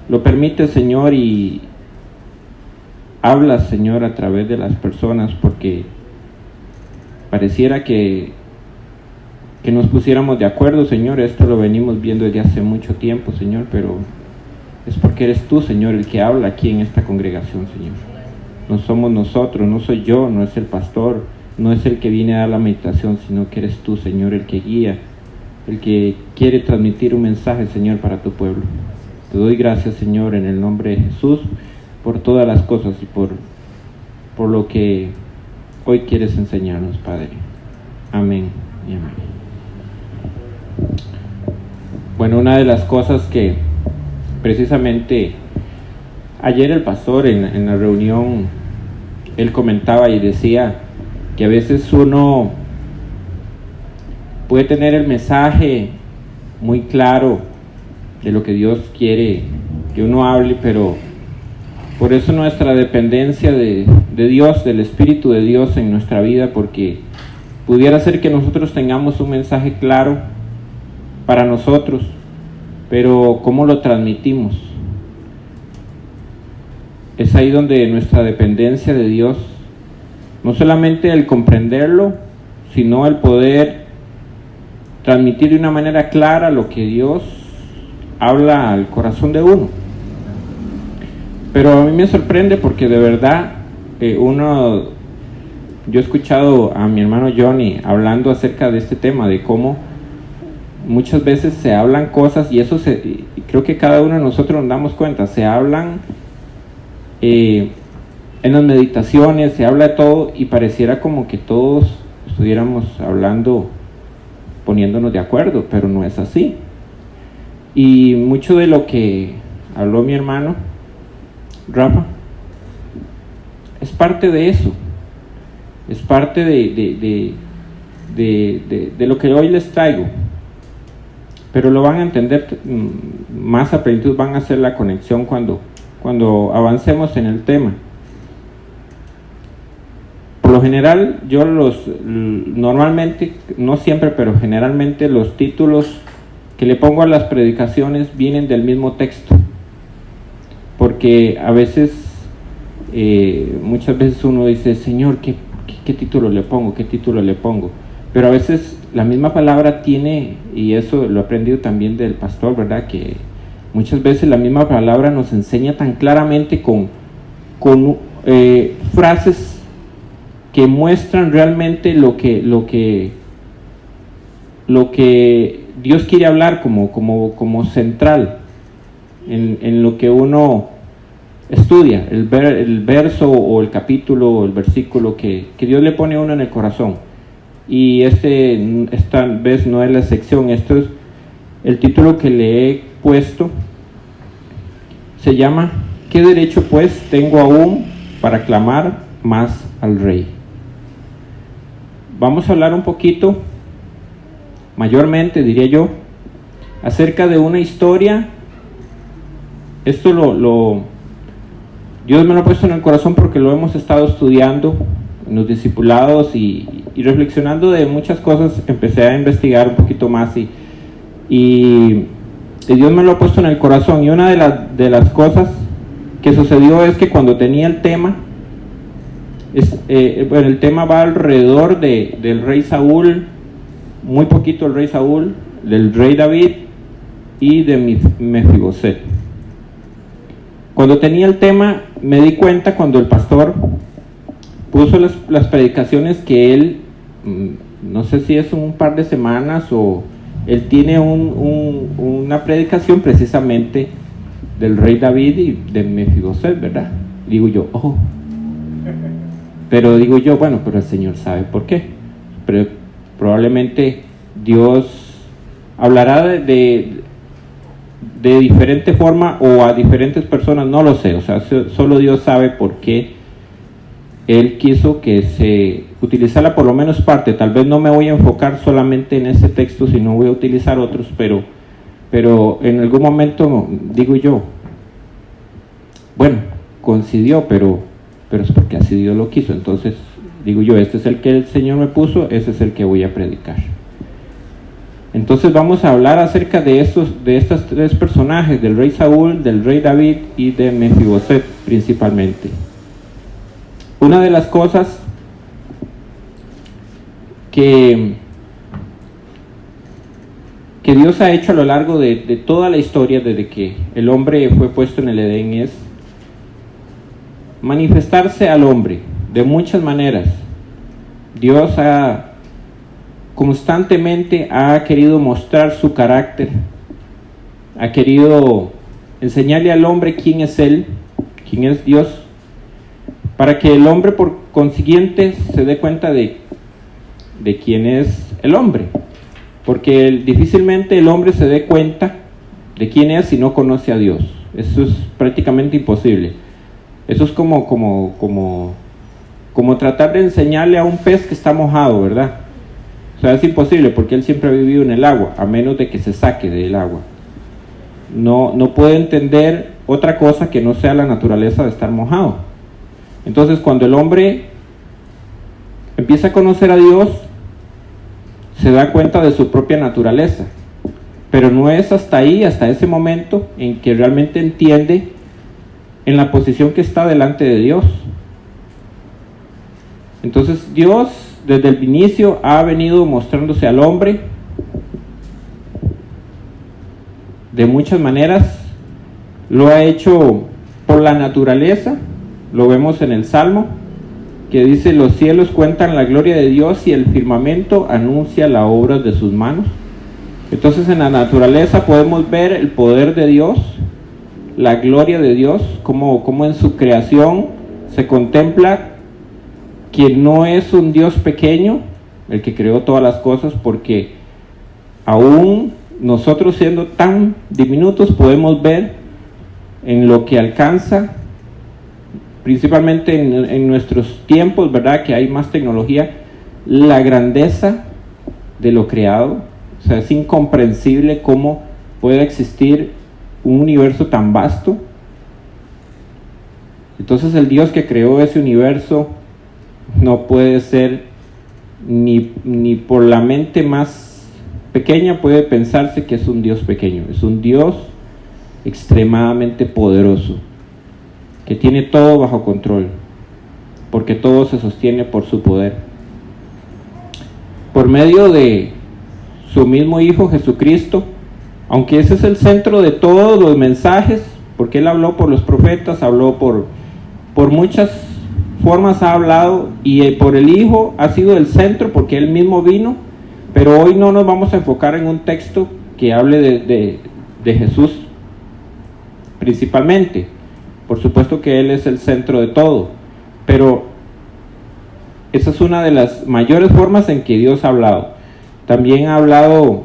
lo permites, Señor, y hablas, Señor, a través de las personas, porque pareciera que nos pusiéramos de acuerdo, Señor. Esto lo venimos viendo desde hace mucho tiempo, Señor, pero es porque eres tú, Señor, el que habla aquí en esta congregación, Señor. No somos nosotros, no soy yo, no es el pastor, no es el que viene a dar la meditación, sino que eres tú, Señor, el que guía, el que quiere transmitir un mensaje, Señor, para tu pueblo. Te doy gracias, Señor, en el nombre de Jesús, por todas las cosas y por lo que hoy quieres enseñarnos, Padre. Amén y amén. Bueno, una de las cosas que precisamente ayer el pastor en la reunión, él comentaba y decía que a veces uno puede tener el mensaje muy claro de lo que Dios quiere que uno hable, pero por eso nuestra dependencia de Dios, del Espíritu de Dios en nuestra vida, porque pudiera ser que nosotros tengamos un mensaje claro para nosotros, pero ¿cómo lo transmitimos? Es ahí donde nuestra dependencia de Dios, no solamente el comprenderlo, sino el poder transmitir de una manera clara lo que Dios habla al corazón de uno. Pero a mí me sorprende porque de verdad yo he escuchado a mi hermano Johnny hablando acerca de este tema, de cómo muchas veces se hablan cosas, y creo que cada uno de nosotros nos damos cuenta, se hablan en las meditaciones, se habla de todo y pareciera como que todos estuviéramos hablando, poniéndonos de acuerdo, pero no es así. Y mucho de lo que habló mi hermano Rafa es parte de eso, es parte de lo que hoy les traigo, pero lo van a entender más a plenitud, van a hacer la conexión cuando avancemos en el tema. Por lo general, yo normalmente, no siempre, pero generalmente los títulos que le pongo a las predicaciones vienen del mismo texto, porque a veces, muchas veces uno dice, Señor, ¿qué título le pongo? ¿Qué título le pongo? Pero a veces la misma palabra tiene, y eso lo he aprendido también del pastor, ¿verdad? Que muchas veces la misma palabra nos enseña tan claramente con frases que muestran realmente lo que Dios quiere hablar como central en lo que uno estudia, el verso o el capítulo o el versículo que Dios le pone a uno en el corazón. Y esta vez no es la sección, esto es el título que le he puesto, se llama ¿qué derecho pues tengo aún para clamar más al Rey? Vamos a hablar un poquito, mayormente diría yo, acerca de una historia. Esto Dios me lo ha puesto en el corazón porque lo hemos estado estudiando en los discipulados y reflexionando de muchas cosas. Empecé a investigar un poquito más y Dios me lo ha puesto en el corazón. Y una de las cosas que sucedió es que cuando tenía el tema, el tema va alrededor del rey Saúl, muy poquito el rey Saúl, del rey David y de Mefiboset. Cuando tenía el tema, me di cuenta cuando el pastor puso las predicaciones que él, no sé si es un par de semanas o él tiene una predicación precisamente del rey David y de Mefiboset, ¿verdad? Digo yo, pero digo yo, bueno, pero el Señor sabe por qué. Pero probablemente Dios hablará de diferente forma o a diferentes personas, no lo sé, o sea, solo Dios sabe por qué Él quiso que se utilizara por lo menos parte. Tal vez no me voy a enfocar solamente en ese texto, sino voy a utilizar otros, pero en algún momento digo yo, bueno, coincidió, pero es porque así Dios lo quiso. Entonces digo yo, este es el que el Señor me puso, ese es el que voy a predicar. Entonces vamos a hablar acerca de estos 3 personajes, del rey Saúl, del rey David y de Mefiboset principalmente. Una de las cosas que Dios ha hecho a lo largo de toda la historia, desde que el hombre fue puesto en el Edén, es manifestarse al hombre de muchas maneras. Dios constantemente ha querido mostrar su carácter, ha querido enseñarle al hombre quién es Él, quién es Dios, para que el hombre por consiguiente se dé cuenta de quién es el hombre, porque difícilmente el hombre se dé cuenta de quién es si no conoce a Dios. Eso es prácticamente imposible. Eso es como tratar de enseñarle a un pez que está mojado, ¿verdad? O sea, es imposible porque él siempre ha vivido en el agua, a menos de que se saque del agua. No puede entender otra cosa que no sea la naturaleza de estar mojado. Entonces, cuando el hombre empieza a conocer a Dios, se da cuenta de su propia naturaleza. Pero no es hasta ese momento, en que realmente entiende en la posición que está delante de Dios. Entonces, Dios, desde el inicio, ha venido mostrándose al hombre de muchas maneras. Lo ha hecho por la naturaleza. Lo vemos en el Salmo, que dice: los cielos cuentan la gloria de Dios y el firmamento anuncia la obra de sus manos. Entonces, en la naturaleza podemos ver el poder de Dios, la gloria de Dios, como en su creación se contempla que no es un Dios pequeño el que creó todas las cosas, porque aún nosotros, siendo tan diminutos, podemos ver en lo que alcanza, principalmente en nuestros tiempos, ¿verdad?, que hay más tecnología, la grandeza de lo creado. O sea, es incomprensible cómo puede existir un universo tan vasto. Entonces, el Dios que creó ese universo no puede ser, ni por la mente más pequeña puede pensarse que es un Dios pequeño. Es un Dios extremadamente poderoso, que tiene todo bajo control, porque todo se sostiene por su poder. Por medio de su mismo Hijo Jesucristo, aunque ese es el centro de todos los mensajes, porque Él habló por los profetas, habló por muchas formas, ha hablado, y por el Hijo ha sido el centro porque Él mismo vino, pero hoy no nos vamos a enfocar en un texto que hable de Jesús principalmente. Por supuesto que Él es el centro de todo, pero esa es una de las mayores formas en que Dios ha hablado. También ha hablado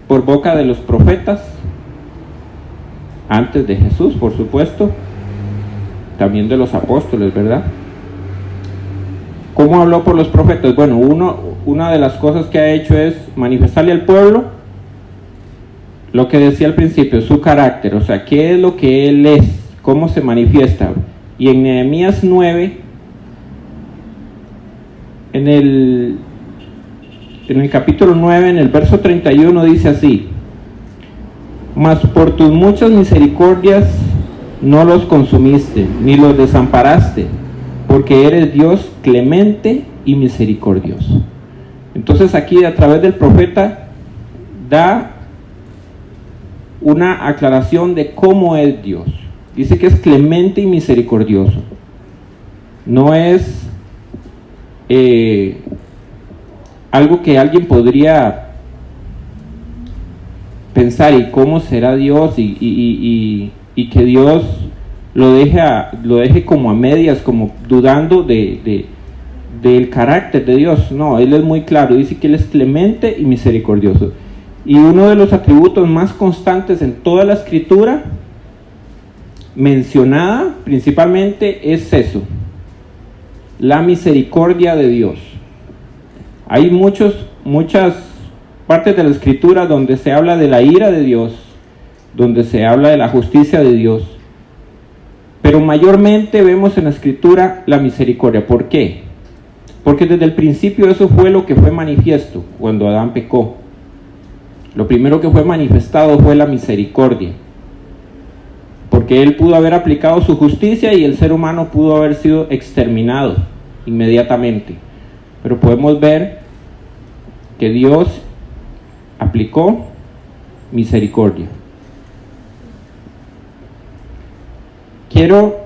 por boca de los profetas, antes de Jesús, por supuesto, también de los apóstoles, ¿verdad? ¿Cómo habló por los profetas? Bueno, una de las cosas que ha hecho es manifestarle al pueblo lo que decía al principio, su carácter, o sea, qué es lo que Él es, cómo se manifiesta. Y en Nehemías 9, en el capítulo 9, en el verso 31, dice así: mas por tus muchas misericordias no los consumiste, ni los desamparaste, porque eres Dios clemente y misericordioso. Entonces, aquí a través del profeta da una aclaración de cómo es Dios. Dice que es clemente y misericordioso. No es algo que alguien podría pensar, ¿y cómo será Dios? Y que Dios lo deje como a medias, como dudando del carácter de Dios. No, Él es muy claro, dice que Él es clemente y misericordioso. Y uno de los atributos más constantes en toda la Escritura, mencionada principalmente, es eso: la misericordia de Dios. Hay muchas partes de la Escritura donde se habla de la ira de Dios, donde se habla de la justicia de Dios, pero mayormente vemos en la Escritura la misericordia. ¿Por qué? Porque desde el principio eso fue lo que fue manifiesto cuando Adán pecó. lo primero que fue manifestado fue la misericordia, porque Él pudo haber aplicado su justicia y el ser humano pudo haber sido exterminado inmediatamente. Pero podemos ver que Dios aplicó misericordia. Quiero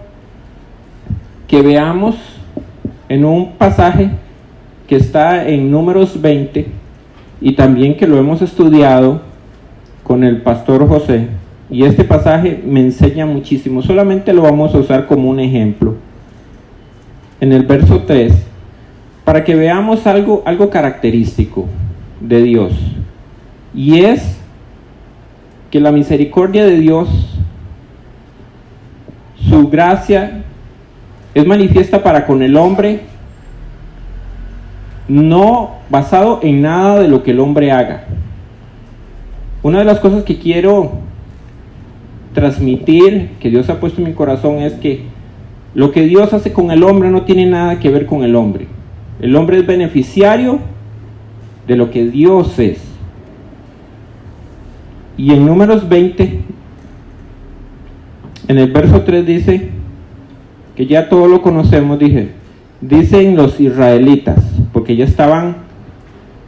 que veamos en un pasaje que está en Números 20 y también que lo hemos estudiado con el pastor José, y este pasaje me enseña muchísimo. Solamente lo vamos a usar como un ejemplo en el verso 3 para que veamos algo característico de Dios, y es que la misericordia de Dios, su gracia, es manifiesta para con el hombre, no basado en nada de lo que el hombre haga. Una de las cosas que quiero transmitir, que Dios ha puesto en mi corazón, es que lo que Dios hace con el hombre no tiene nada que ver con el hombre. El hombre es beneficiario de lo que Dios es. Y en Números 20, en el verso 3 dice, que ya todo lo conocemos, dicen los israelitas, porque ya estaban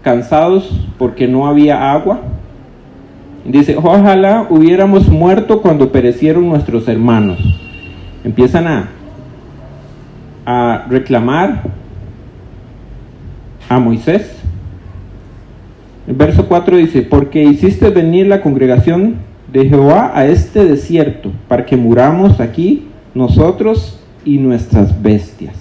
cansados porque no había agua. Dice, ojalá hubiéramos muerto cuando perecieron nuestros hermanos. Empiezan a reclamar a Moisés. El verso 4 dice, porque hiciste venir la congregación de Jehová a este desierto, para que muramos aquí nosotros y nuestras bestias.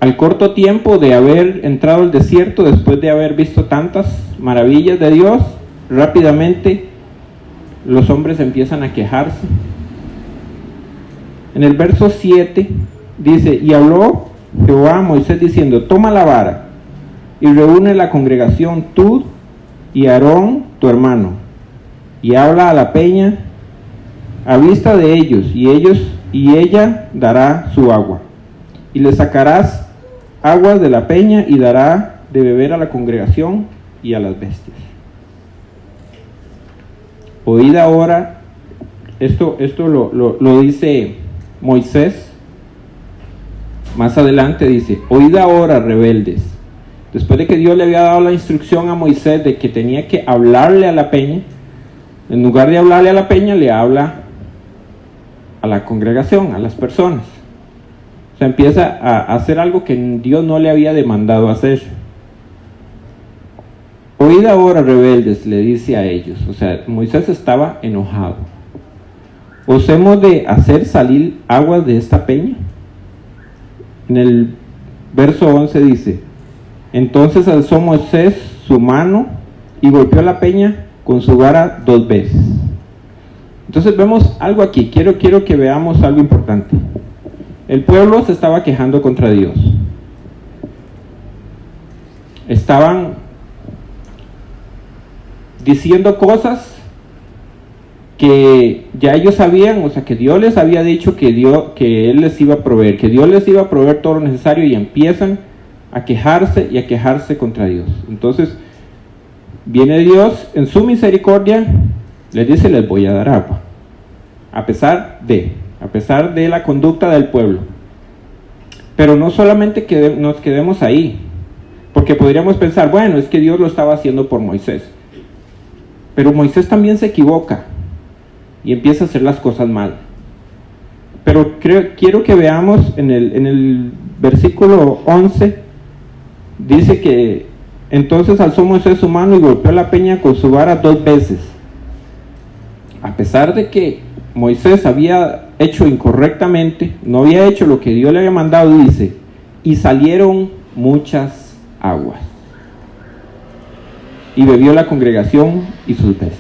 Al corto tiempo de haber entrado al desierto, después de haber visto tantas maravillas de Dios, rápidamente los hombres empiezan a quejarse. En el verso 7 dice, y habló Jehová a Moisés diciendo, toma la vara y reúne la congregación tú y Aarón tu hermano, y habla a la peña a vista de ellos, y ella dará su agua, y le sacarás aguas de la peña y dará de beber a la congregación y a las bestias. Oíd ahora, esto lo dice Moisés. Más adelante dice, oíd ahora, rebeldes. Después de que Dios le había dado la instrucción a Moisés de que tenía que hablarle a la peña, en lugar de hablarle a la peña, le habla a la congregación, a las personas. O sea, empieza a hacer algo que Dios no le había demandado hacer. Oíd ahora, rebeldes, le dice a ellos. O sea, Moisés estaba enojado. ¿Os hemos de hacer salir aguas de esta peña? En el verso 11 dice, entonces alzó Moisés su mano y golpeó la peña con su vara 2 veces. Entonces vemos algo aquí. Quiero que veamos algo importante. El pueblo se estaba quejando contra Dios. Estaban diciendo cosas que ya ellos sabían, o sea, que Dios les había dicho que Él les iba a proveer, que Dios les iba a proveer todo lo necesario, y empiezan a quejarse contra Dios. Entonces viene Dios en su misericordia, les dice, les voy a dar agua, a pesar de la conducta del pueblo. Pero no solamente nos quedemos ahí, porque podríamos pensar, bueno, es que Dios lo estaba haciendo por Moisés. Pero Moisés también se equivoca y empieza a hacer las cosas mal. Pero quiero que veamos en el versículo 11, dice que entonces alzó Moisés su mano y golpeó la peña con su vara 2 veces. A pesar de que Moisés había hecho incorrectamente, no había hecho lo que Dios le había mandado, dice, y salieron muchas aguas, y bebió la congregación y sus bestias.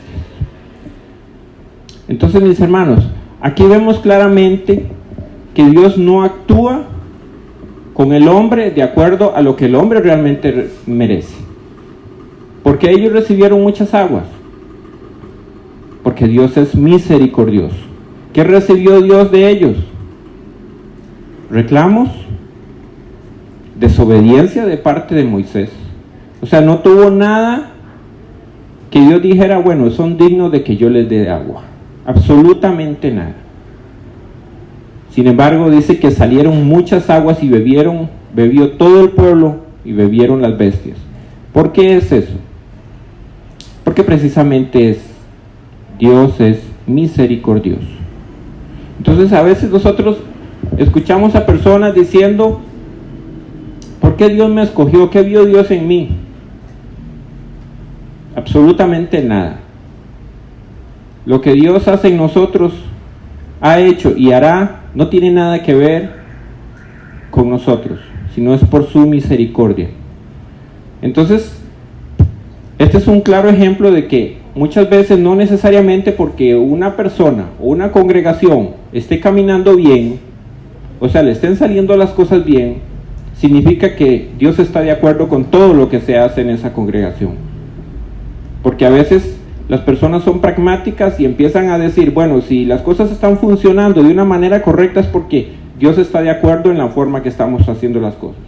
Entonces, mis hermanos, aquí vemos claramente que Dios no actúa con el hombre de acuerdo a lo que el hombre realmente merece. Porque ellos recibieron muchas aguas, porque Dios es misericordioso. ¿Qué recibió Dios de ellos? Reclamos, desobediencia de parte de Moisés, O sea, no tuvo nada que Dios dijera, bueno, son dignos de que yo les dé agua. Absolutamente nada. Sin embargo, dice que salieron muchas aguas y bebió todo el pueblo y bebieron las bestias. ¿Por qué es eso? Porque precisamente Dios es misericordioso. Entonces a veces nosotros escuchamos a personas diciendo, ¿por qué Dios me escogió? ¿Qué vio Dios en mí? Absolutamente nada. Lo que Dios hace en nosotros, ha hecho y hará, no tiene nada que ver con nosotros, sino es por su misericordia. Entonces, este es un claro ejemplo de que muchas veces no necesariamente porque una persona o una congregación esté caminando bien, o sea, le estén saliendo las cosas bien, significa que Dios está de acuerdo con todo lo que se hace en esa congregación. Porque a veces las personas son pragmáticas y empiezan a decir, bueno, si las cosas están funcionando de una manera correcta es porque Dios está de acuerdo en la forma que estamos haciendo las cosas.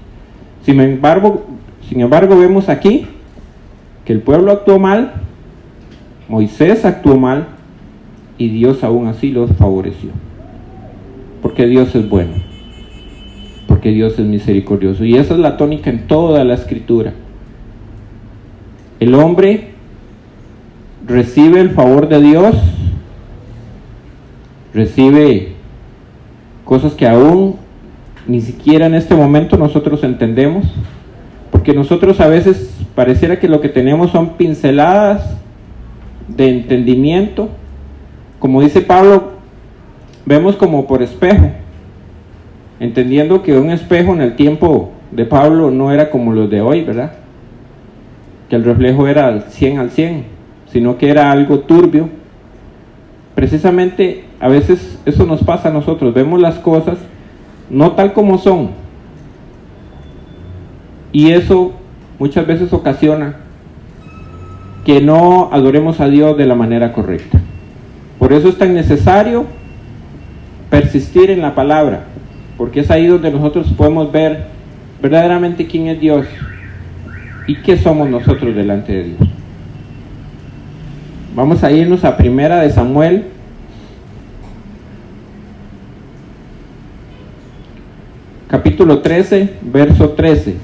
Sin embargo, vemos aquí que el pueblo actuó mal, Moisés actuó mal y Dios aún así los favoreció. Porque Dios es bueno, porque Dios es misericordioso. Y esa es la tónica en toda la Escritura. El hombre recibe el favor de Dios, recibe cosas que aún ni siquiera en este momento nosotros entendemos, porque nosotros a veces pareciera que lo que tenemos son pinceladas de entendimiento. Como dice Pablo, vemos como por espejo, entendiendo que un espejo en el tiempo de Pablo no era como los de hoy, ¿verdad? Que el reflejo era al 100, sino que era algo turbio. Precisamente a veces eso nos pasa a nosotros, vemos las cosas no tal como son, y eso muchas veces ocasiona que no adoremos a Dios de la manera correcta. Por eso es tan necesario persistir en la palabra, porque es ahí donde nosotros podemos ver verdaderamente quién es Dios y qué somos nosotros delante de Dios. Vamos a irnos a Primera de Samuel, capítulo 13, verso 13.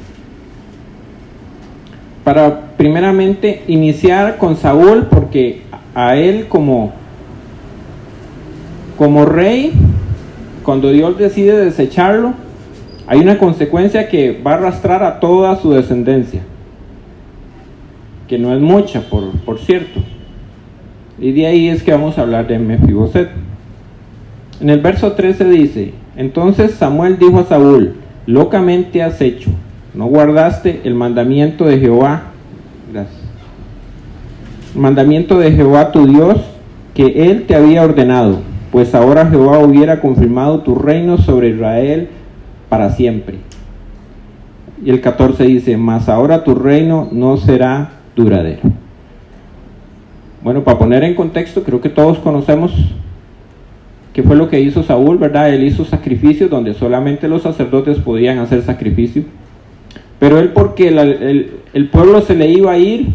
Para primeramente iniciar con Saúl, porque a él como rey, cuando Dios decide desecharlo, hay una consecuencia que va a arrastrar a toda su descendencia, que no es mucha, por cierto. Y de ahí es que vamos a hablar de Mefiboset. En el verso 13 dice: entonces Samuel dijo a Saúl, locamente has hecho, no guardaste el mandamiento de Jehová, el mandamiento de Jehová tu Dios, que él te había ordenado, pues ahora Jehová hubiera confirmado tu reino sobre Israel para siempre. Y el 14 dice: mas ahora tu reino no será duradero. Bueno, para poner en contexto, creo que todos conocemos qué fue lo que hizo Saúl, ¿verdad? Él hizo sacrificios donde solamente los sacerdotes podían hacer sacrificio. Pero él, porque el pueblo se le iba a ir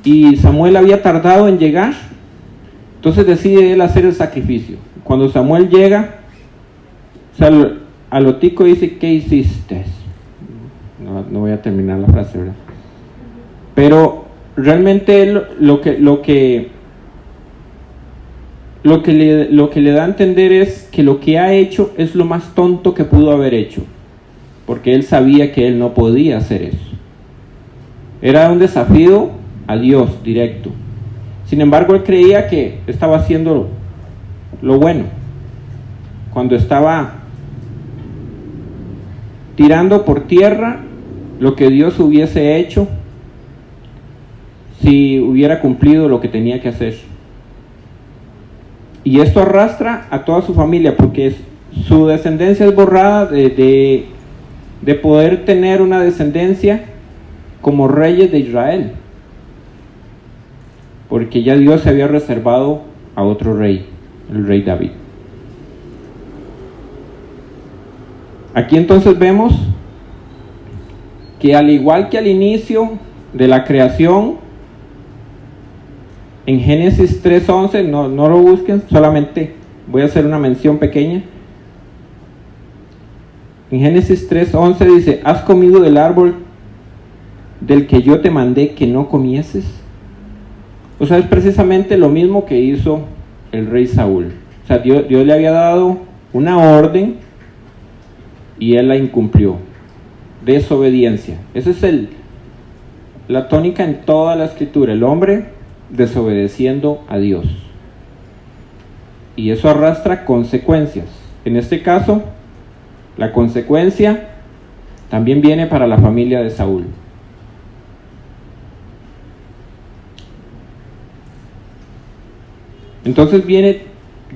y Samuel había tardado en llegar, entonces decide él hacer el sacrificio. Cuando Samuel llega, o sea, a lo tico dice: ¿qué hiciste? No voy a terminar la frase, ¿verdad? Pero realmente él, lo que le da a entender es que lo que ha hecho es lo más tonto que pudo haber hecho, porque él sabía que él no podía hacer eso. Era un desafío a Dios directo. Sin embargo, él creía que estaba haciendo lo bueno, cuando estaba tirando por tierra lo que Dios hubiese hecho si hubiera cumplido lo que tenía que hacer. Y esto arrastra a toda su familia, porque su descendencia es borrada de poder tener una descendencia como reyes de Israel, porque ya Dios se había reservado a otro rey, el rey David. Aquí entonces vemos que al igual que al inicio de la creación, en Génesis 3:11, no lo busquen, solamente voy a hacer una mención pequeña. En Génesis 3:11 dice: ¿has comido del árbol del que yo te mandé que no comieses? O sea, es precisamente lo mismo que hizo el rey Saúl. O sea, Dios le había dado una orden y él la incumplió. Desobediencia. Esa es la tónica en toda la escritura. El hombre desobedeciendo a Dios. Y eso arrastra consecuencias. En este caso, la consecuencia también viene para la familia de Saúl. Entonces viene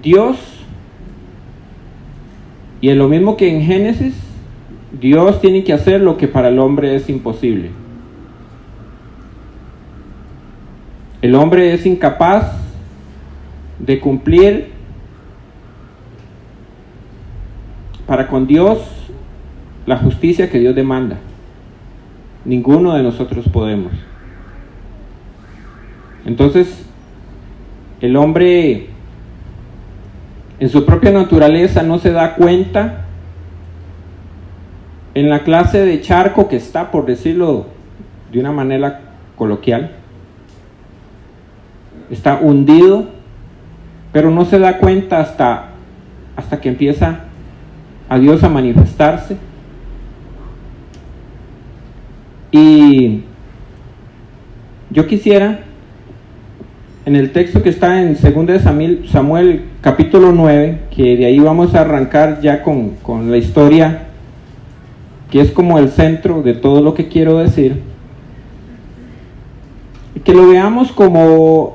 Dios, y en lo mismo que en Génesis, Dios tiene que hacer lo que para el hombre es imposible. El hombre es incapaz de cumplir para con Dios la justicia que Dios demanda. Ninguno de nosotros podemos. Entonces, el hombre en su propia naturaleza no se da cuenta en la clase de charco que está, por decirlo de una manera coloquial. Está hundido, pero no se da cuenta hasta que empieza a Dios a manifestarse. Y yo quisiera, en el texto que está en 2 Samuel capítulo 9, que de ahí vamos a arrancar ya con la historia, que es como el centro de todo lo que quiero decir, que lo veamos como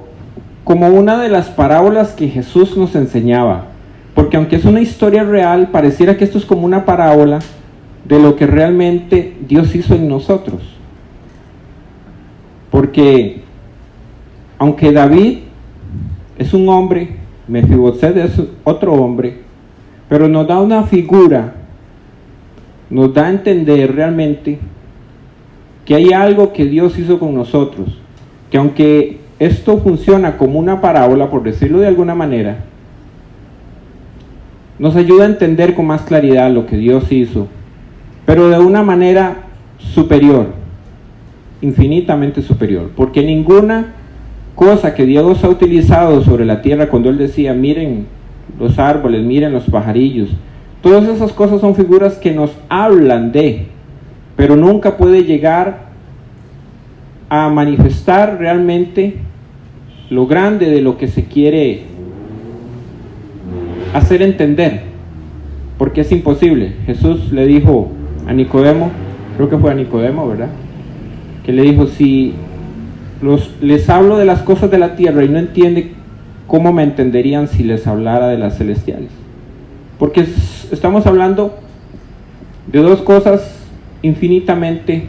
una de las parábolas que Jesús nos enseñaba, porque aunque es una historia real, pareciera que esto es como una parábola de lo que realmente Dios hizo en nosotros. Porque aunque David es un hombre, Mefiboset es otro hombre, pero nos da una figura, nos da a entender realmente que hay algo que Dios hizo con nosotros, que aunque esto funciona como una parábola, por decirlo de alguna manera, nos ayuda a entender con más claridad lo que Dios hizo, pero de una manera superior, infinitamente superior, porque ninguna cosa que Dios ha utilizado sobre la tierra, cuando Él decía, miren los árboles, miren los pajarillos, todas esas cosas son figuras que nos hablan de, pero nunca puede llegar a manifestar realmente lo grande de lo que se quiere hacer entender, porque es imposible. Jesús le dijo a Nicodemo, creo que fue a Nicodemo, ¿verdad? Que le dijo, si les hablo de las cosas de la tierra y no entiende, ¿cómo me entenderían si les hablara de las celestiales? Porque estamos hablando de dos cosas infinitamente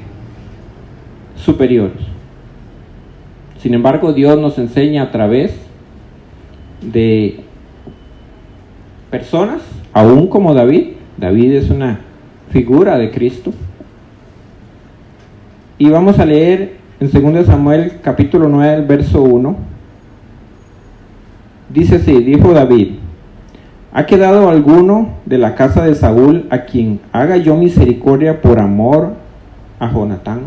superiores. Sin embargo, Dios nos enseña a través de personas, aún como David. David es una figura de Cristo. Y vamos a leer en 2 Samuel capítulo 9, verso 1. Dice así, dijo David, ¿ha quedado alguno de la casa de Saúl a quien haga yo misericordia por amor a Jonatán?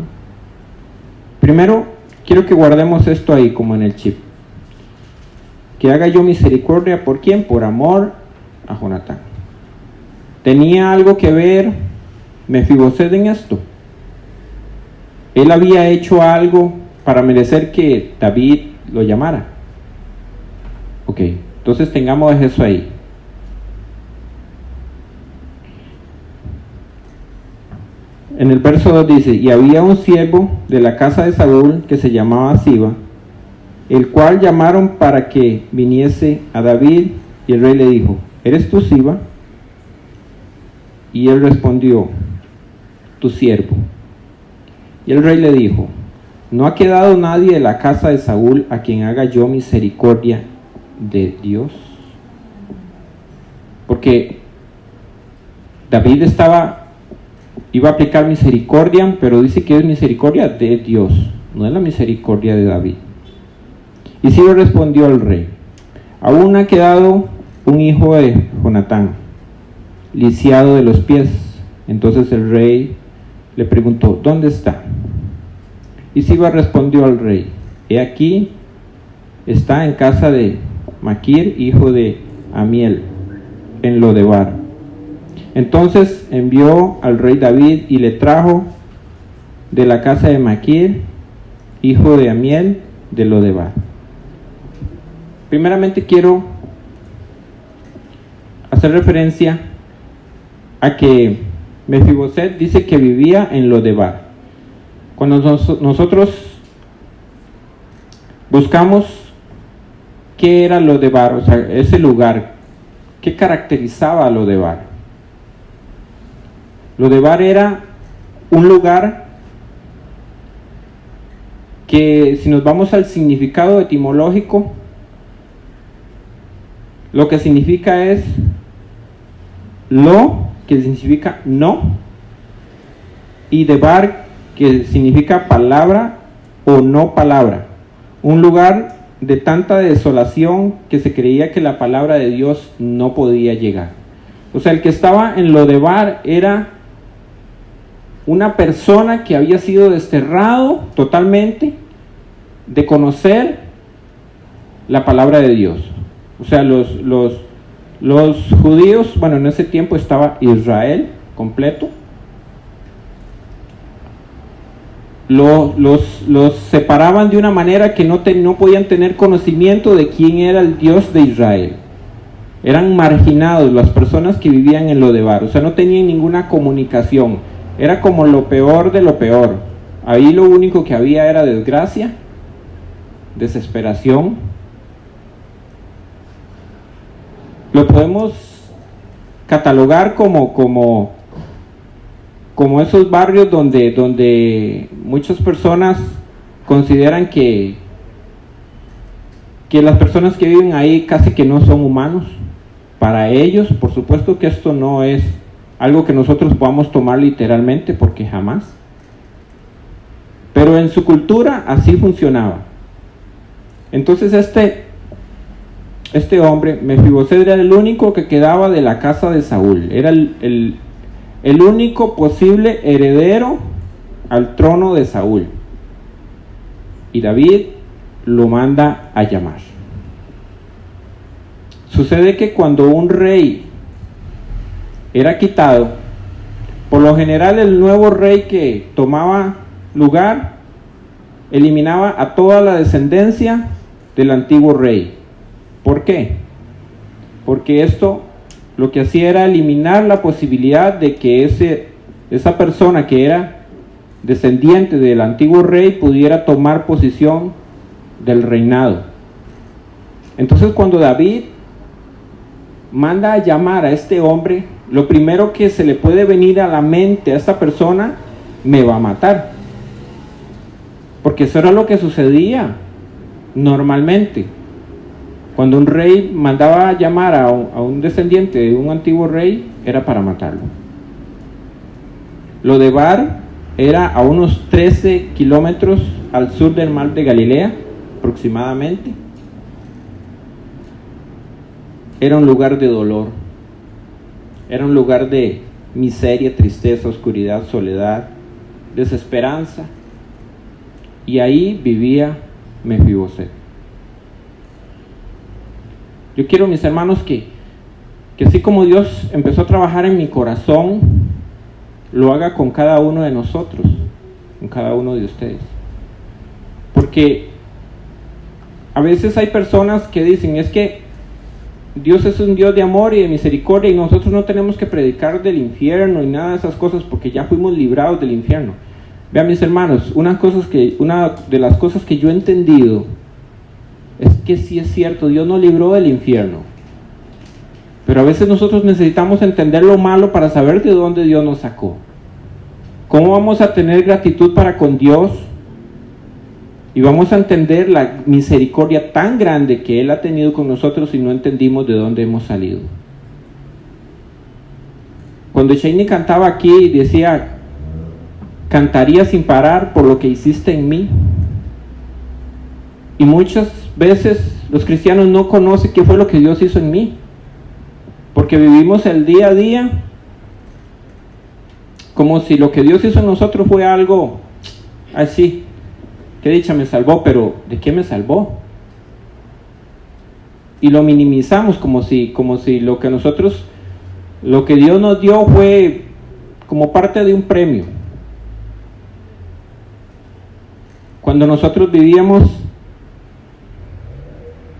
Primero, quiero que guardemos esto ahí como en el chip. Que haga yo misericordia ¿por quién? Por amor a Jonatán. ¿Tenía algo que ver Mefiboset en esto? ¿Él había hecho algo para merecer que David lo llamara? Ok, entonces tengamos eso ahí. En el verso 2 dice, y había un siervo de la casa de Saúl que se llamaba Siba, el cual llamaron para que viniese a David, y el rey le dijo, ¿eres tú Siba? Y él respondió, tu siervo. Y el rey le dijo, ¿no ha quedado nadie de la casa de Saúl a quien haga yo misericordia de Dios? Porque David estaba iba a aplicar misericordia, pero dice que es misericordia de Dios, no es la misericordia de David. Y Siba respondió al rey: aún ha quedado un hijo de Jonatán, lisiado de los pies. Entonces el rey le preguntó: ¿dónde está? Y Siba respondió al rey: he aquí, está en casa de Maquir, hijo de Amiel, en Lodebar. Entonces envió al rey David y le trajo de la casa de Maquir, hijo de Amiel, de Lodebar. Primeramente quiero hacer referencia a que Mefiboset dice que vivía en Lodebar. Cuando nosotros buscamos qué era Lodebar, o sea, ese lugar, qué caracterizaba a Lodebar. Lodebar era un lugar que, si nos vamos al significado etimológico, lo que significa es lo, que significa no, y debar, que significa palabra o no palabra. Un lugar de tanta desolación que se creía que la palabra de Dios no podía llegar. O sea, el que estaba en Lodebar era una persona que había sido desterrado totalmente de conocer la palabra de Dios. O sea, los judíos, bueno, en ese tiempo estaba Israel completo. Los separaban de una manera que no podían tener conocimiento de quién era el Dios de Israel. Eran marginados las personas que vivían en Lodebar, o sea, no tenían ninguna comunicación. Era como lo peor de lo peor. Ahí lo único que había era desgracia, desesperación. Lo podemos catalogar como esos barrios donde muchas personas consideran que las personas que viven ahí casi que no son humanos. Para ellos, por supuesto que esto no es algo que nosotros podamos tomar literalmente, porque jamás. Pero en su cultura así funcionaba. Entonces este hombre, Mefiboset, era el único que quedaba de la casa de Saúl. Era el único posible heredero al trono de Saúl. Y David lo manda a llamar. Sucede que cuando un rey era quitado, por lo general el nuevo rey que tomaba lugar eliminaba a toda la descendencia del antiguo rey. ¿Por qué? Porque esto lo que hacía era eliminar la posibilidad de que esa persona que era descendiente del antiguo rey pudiera tomar posesión del reinado. Entonces, cuando David manda a llamar a este hombre, lo primero que se le puede venir a la mente a esta persona: me va a matar. Porque eso era lo que sucedía normalmente. Cuando un rey mandaba a llamar a un descendiente de un antiguo rey, era para matarlo. Lodebar era a unos 13 kilómetros al sur del mar de Galilea, aproximadamente. Era un lugar de dolor, era un lugar de miseria, tristeza, oscuridad, soledad, desesperanza. Y ahí vivía Mefiboset. Yo quiero, mis hermanos, que así como Dios empezó a trabajar en mi corazón, lo haga con cada uno de nosotros, con cada uno de ustedes. Porque a veces hay personas que dicen: es que Dios es un Dios de amor y de misericordia y nosotros no tenemos que predicar del infierno y nada de esas cosas porque ya fuimos librados del infierno. Vean, mis hermanos, una de las cosas que yo he entendido es que sí es cierto, Dios nos libró del infierno. Pero a veces nosotros necesitamos entender lo malo para saber de dónde Dios nos sacó. ¿Cómo vamos a tener gratitud para con Dios? Y vamos a entender la misericordia tan grande que Él ha tenido con nosotros si no entendimos de dónde hemos salido. Cuando Shani cantaba aquí y decía cantaría sin parar por lo que hiciste en mí. Y muchas veces los cristianos no conocen qué fue lo que Dios hizo en mí, porque vivimos el día a día como si lo que Dios hizo en nosotros fue algo así. Qué dicha, me salvó, pero ¿de qué me salvó? Y lo minimizamos como si lo que Dios nos dio fue como parte de un premio. Cuando nosotros vivíamos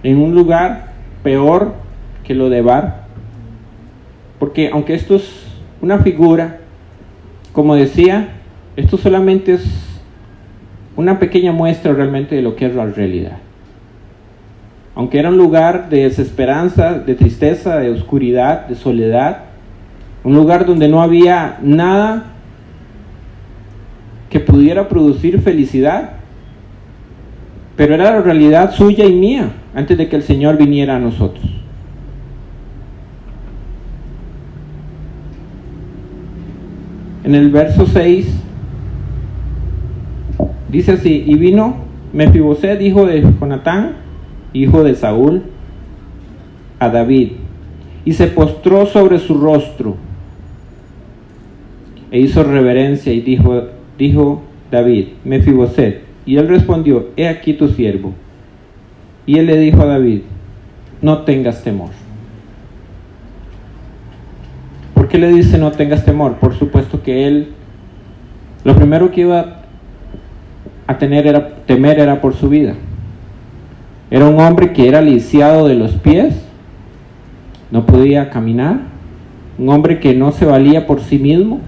en un lugar peor que lo de Bar, porque aunque esto es una figura, como decía, esto solamente es una pequeña muestra realmente de lo que es la realidad. Aunque era un lugar de desesperanza, de tristeza, de oscuridad, de soledad, un lugar donde no había nada que pudiera producir felicidad, pero era la realidad suya y mía antes de que el Señor viniera a nosotros. En el verso 6 dice así: y vino Mefiboset, hijo de Jonatán, hijo de Saúl, a David, y se postró sobre su rostro, e hizo reverencia, y dijo David: Mefiboset. Y él respondió: he aquí tu siervo. Y él le dijo a David: no tengas temor. ¿Por qué le dice no tengas temor? Por supuesto que él, lo primero que iba a temer era por su vida. Era un hombre que era lisiado de los pies, no podía caminar, un hombre que no se valía por sí mismo.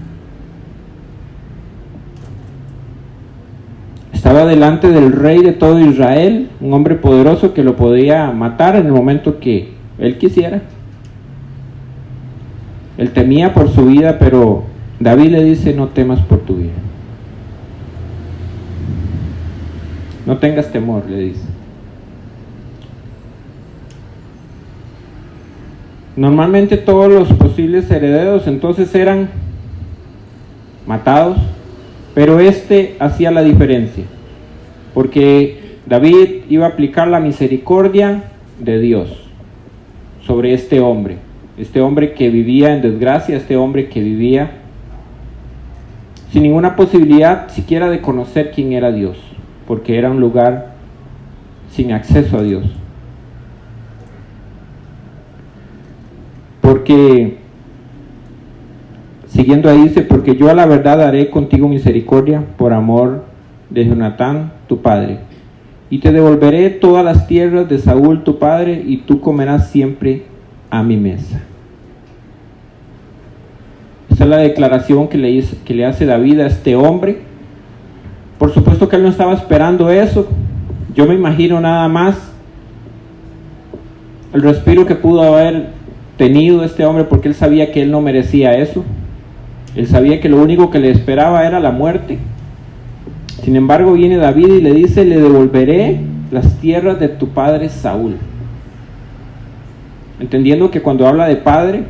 Estaba delante del rey de todo Israel, un hombre poderoso que lo podía matar en el momento que él quisiera. Él temía por su vida, pero David le dice: no temas por tu vida. No tengas temor, le dice. Normalmente todos los posibles herederos entonces eran matados, pero este hacía la diferencia, porque David iba a aplicar la misericordia de Dios sobre este hombre que vivía en desgracia, este hombre que vivía sin ninguna posibilidad siquiera de conocer quién era Dios, porque era un lugar sin acceso a Dios. Porque, siguiendo ahí dice: porque yo a la verdad haré contigo misericordia por amor de Jonatán tu padre, y te devolveré todas las tierras de Saúl tu padre, y tú comerás siempre a mi mesa. Esa es la declaración que le hace David a este hombre. Por supuesto que él no estaba esperando eso. Yo me imagino nada más el respiro que pudo haber tenido este hombre, porque él sabía que él no merecía eso. Él sabía que lo único que le esperaba era la muerte. Sin embargo, viene David y le dice: le devolveré las tierras de tu padre Saúl. Entendiendo que cuando habla de padre,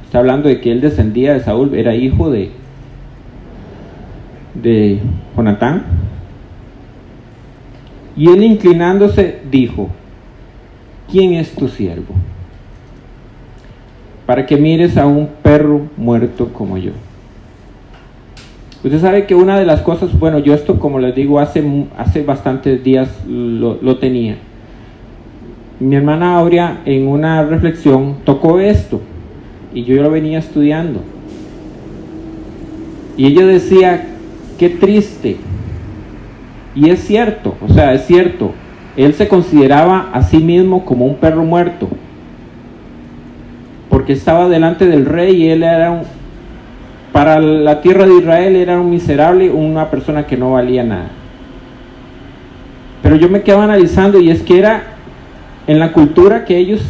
está hablando de que él descendía de Saúl, era hijo de Jonatán. Y él, inclinándose, dijo: ¿quién es tu siervo para que mires a un perro muerto como yo? Usted sabe que una de las cosas, bueno, yo esto, como les digo, hace bastantes días lo tenía. Mi hermana Aurea, en una reflexión, tocó esto, y yo lo venía estudiando. Y ella decía: qué triste. Y es cierto, o sea, es cierto. Él se consideraba a sí mismo como un perro muerto, porque estaba delante del rey, y él era para la tierra de Israel era un miserable, una persona que no valía nada. Pero yo me quedaba analizando, y es que era en la cultura que ellos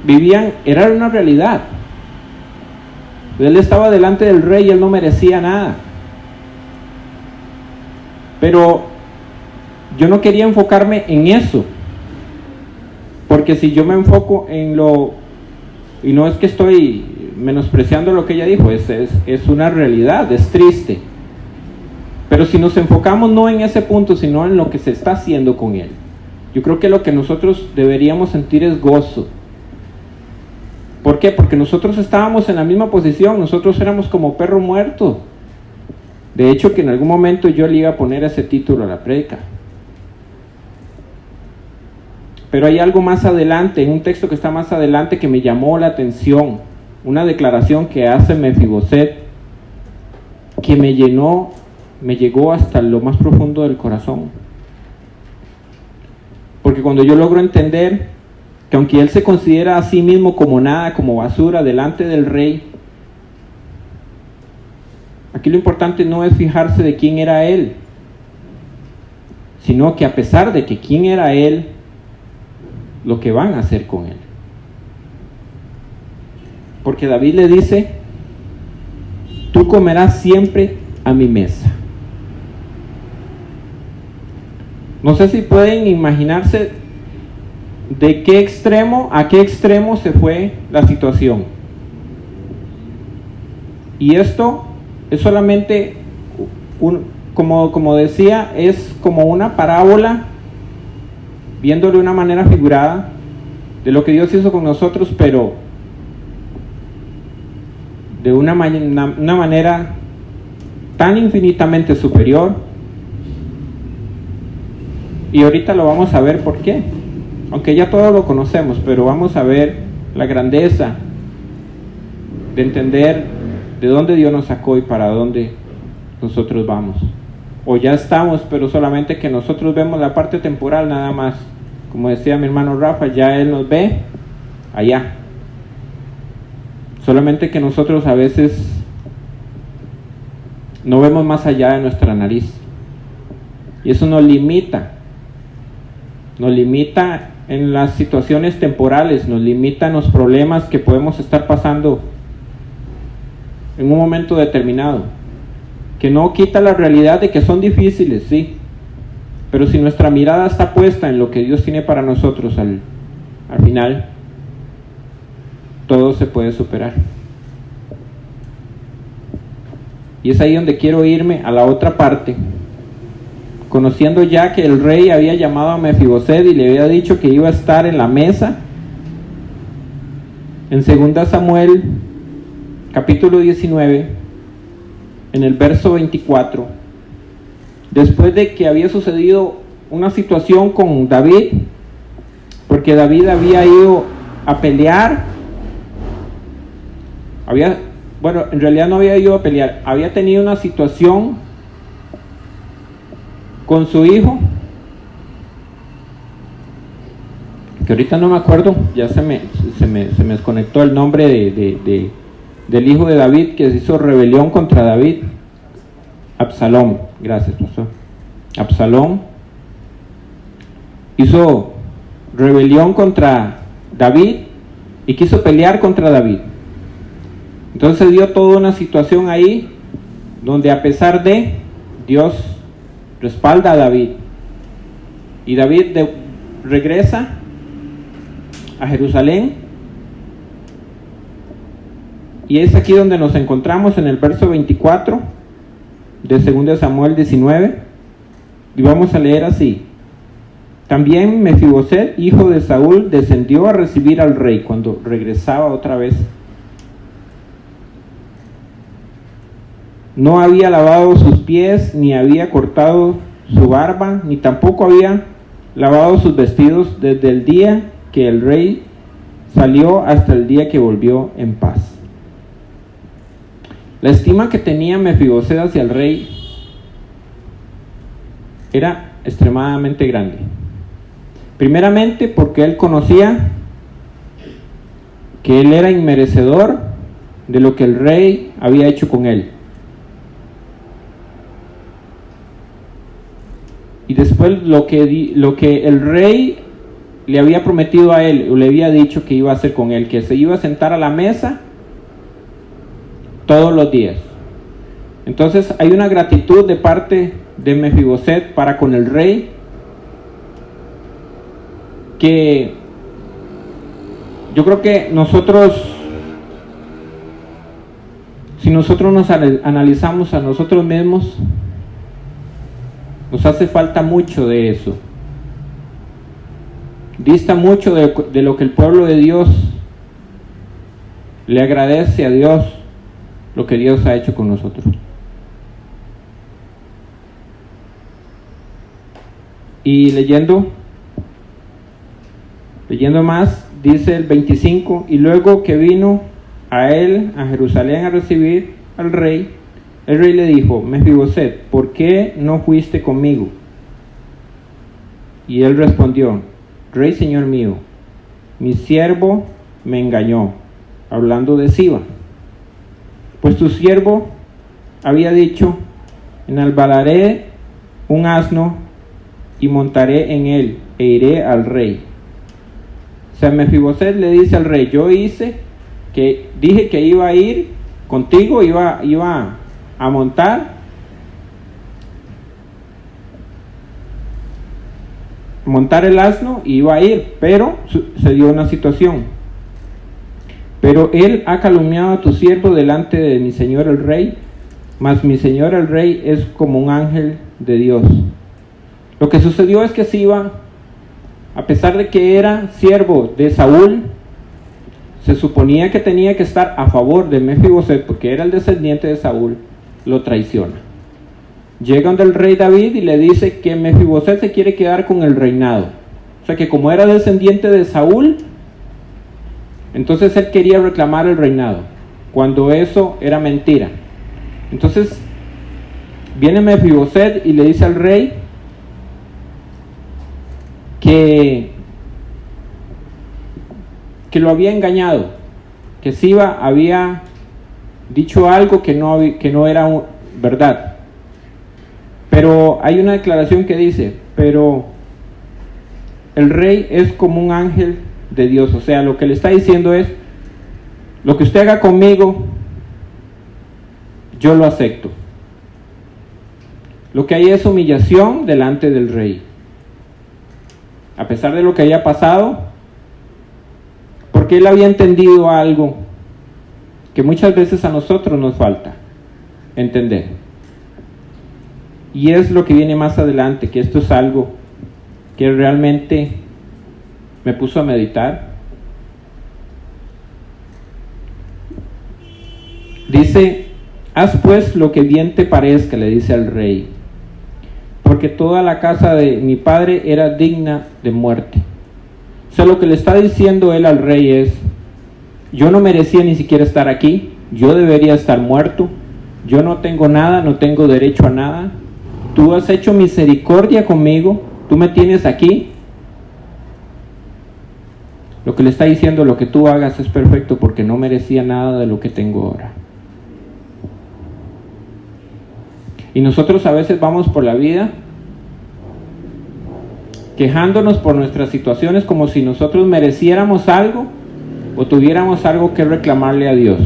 vivían, era una realidad. Él estaba delante del rey y él no merecía nada. Pero yo no quería enfocarme en eso, porque si yo me enfoco en lo, y no es que estoy menospreciando lo que ella dijo, es una realidad, es triste. Pero si nos enfocamos no en ese punto, sino en lo que se está haciendo con él, yo creo que lo que nosotros deberíamos sentir es gozo. ¿Por qué? Porque nosotros estábamos en la misma posición, nosotros éramos como perro muerto. De hecho, que en algún momento yo le iba a poner ese título a la prédica. Pero hay algo más adelante, en un texto que está más adelante, que me llamó la atención. Una declaración que hace Mefiboset, que me llegó hasta lo más profundo del corazón. Porque cuando yo logro entender que aunque él se considera a sí mismo como nada, como basura delante del rey, aquí lo importante no es fijarse de quién era él, sino que a pesar de que quién era él, lo que van a hacer con él. Porque David le dice: tú comerás siempre a mi mesa. No sé si pueden imaginarse de qué extremo a qué extremo se fue la situación. Y esto es solamente, como decía, es como una parábola, viéndolo de una manera figurada, de lo que Dios hizo con nosotros, pero de una manera tan infinitamente superior. Y ahorita lo vamos a ver por qué, aunque ya todos lo conocemos, pero vamos a ver la grandeza de entender de dónde Dios nos sacó y para dónde nosotros vamos. O ya estamos, pero solamente que nosotros vemos la parte temporal nada más. Como decía mi hermano Rafa, ya Él nos ve allá. Solamente que nosotros a veces no vemos más allá de nuestra nariz. Y eso nos limita. Nos limita en las situaciones temporales, nos limita en los problemas que podemos estar pasando en un momento determinado, que no quita la realidad de que son difíciles, sí, pero si nuestra mirada está puesta en lo que Dios tiene para nosotros al final, todo se puede superar. Y es ahí donde quiero irme a la otra parte. Conociendo ya que el rey había llamado a Mefiboset y le había dicho que iba a estar en la mesa, en 2 Samuel capítulo 19, en el verso 24, después de que había sucedido una situación con David, porque David había ido a pelear, en realidad no había ido a pelear, había tenido una situación con su hijo, que ahorita no me acuerdo, ya se me desconectó el nombre del hijo de David, que se hizo rebelión contra David. Absalón, gracias pastor. Absalón hizo rebelión contra David y quiso pelear contra David. Entonces dio toda una situación ahí donde, a pesar de, Dios respalda a David, y David regresa a Jerusalén, y es aquí donde nos encontramos en el verso 24 de 2 Samuel 19, y vamos a leer así: también Mefiboset, hijo de Saúl, descendió a recibir al rey cuando regresaba otra vez. No había lavado sus pies, ni había cortado su barba, ni tampoco había lavado sus vestidos desde el día que el rey salió hasta el día que volvió en paz. La estima que tenía Mefiboset hacia el rey era extremadamente grande. Primeramente porque él conocía que él era inmerecedor de lo que el rey había hecho con él. Y después lo que el rey le había prometido a él, o le había dicho que iba a hacer con él, que se iba a sentar a la mesa todos los días. Entonces hay una gratitud de parte de Mefiboset para con el rey, que yo creo que nosotros Si nosotros nos analizamos a nosotros mismos, nos hace falta mucho de eso. Dista mucho de lo que el pueblo de Dios le agradece a Dios, lo que Dios ha hecho con nosotros. Y leyendo más, dice el 25, y luego que vino a él, a Jerusalén, a recibir al rey, el rey le dijo: Mefiboset, ¿por qué no fuiste conmigo? Y él respondió: Rey, señor mío, mi siervo me engañó, hablando de Siba. Pues tu siervo había dicho: enalbararé un asno y montaré en él, e iré al rey. O sea, Mefiboset le dice al rey: yo dije que iba a ir contigo, iba a montar el asno y iba a ir, pero se dio una situación. Pero él ha calumniado a tu siervo delante de mi señor el rey, mas mi señor el rey es como un ángel de Dios. Lo que sucedió es que Siba, a pesar de que era siervo de Saúl, se suponía que tenía que estar a favor de Mefiboset porque era el descendiente de Saúl, lo traiciona. Llegan del rey David y le dice que Mefiboset se quiere quedar con el reinado. O sea que como era descendiente de Saúl, entonces él quería reclamar el reinado, cuando eso era mentira. Entonces viene Mefiboset y le dice al rey que lo había engañado, que Siba había dicho algo que no era verdad. Pero hay una declaración que dice: pero el rey es como un ángel de Dios. O sea, lo que le está diciendo es: lo que usted haga conmigo, yo lo acepto. Lo que hay es humillación delante del rey, a pesar de lo que haya pasado, porque él había entendido algo que muchas veces a nosotros nos falta entender. Y es lo que viene más adelante, que esto es algo que realmente me puso a meditar. Dice: haz pues lo que bien te parezca, le dice al rey, porque toda la casa de mi padre era digna de muerte. O sea, lo que le está diciendo él al rey es: yo no merecía ni siquiera estar aquí, yo debería estar muerto, yo no tengo nada, no tengo derecho a nada. Tú has hecho misericordia conmigo, tú me tienes aquí. Lo que le está diciendo: lo que tú hagas es perfecto, porque no merecía nada de lo que tengo ahora. Y nosotros a veces vamos por la vida quejándonos por nuestras situaciones como si nosotros mereciéramos algo o tuviéramos algo que reclamarle a Dios.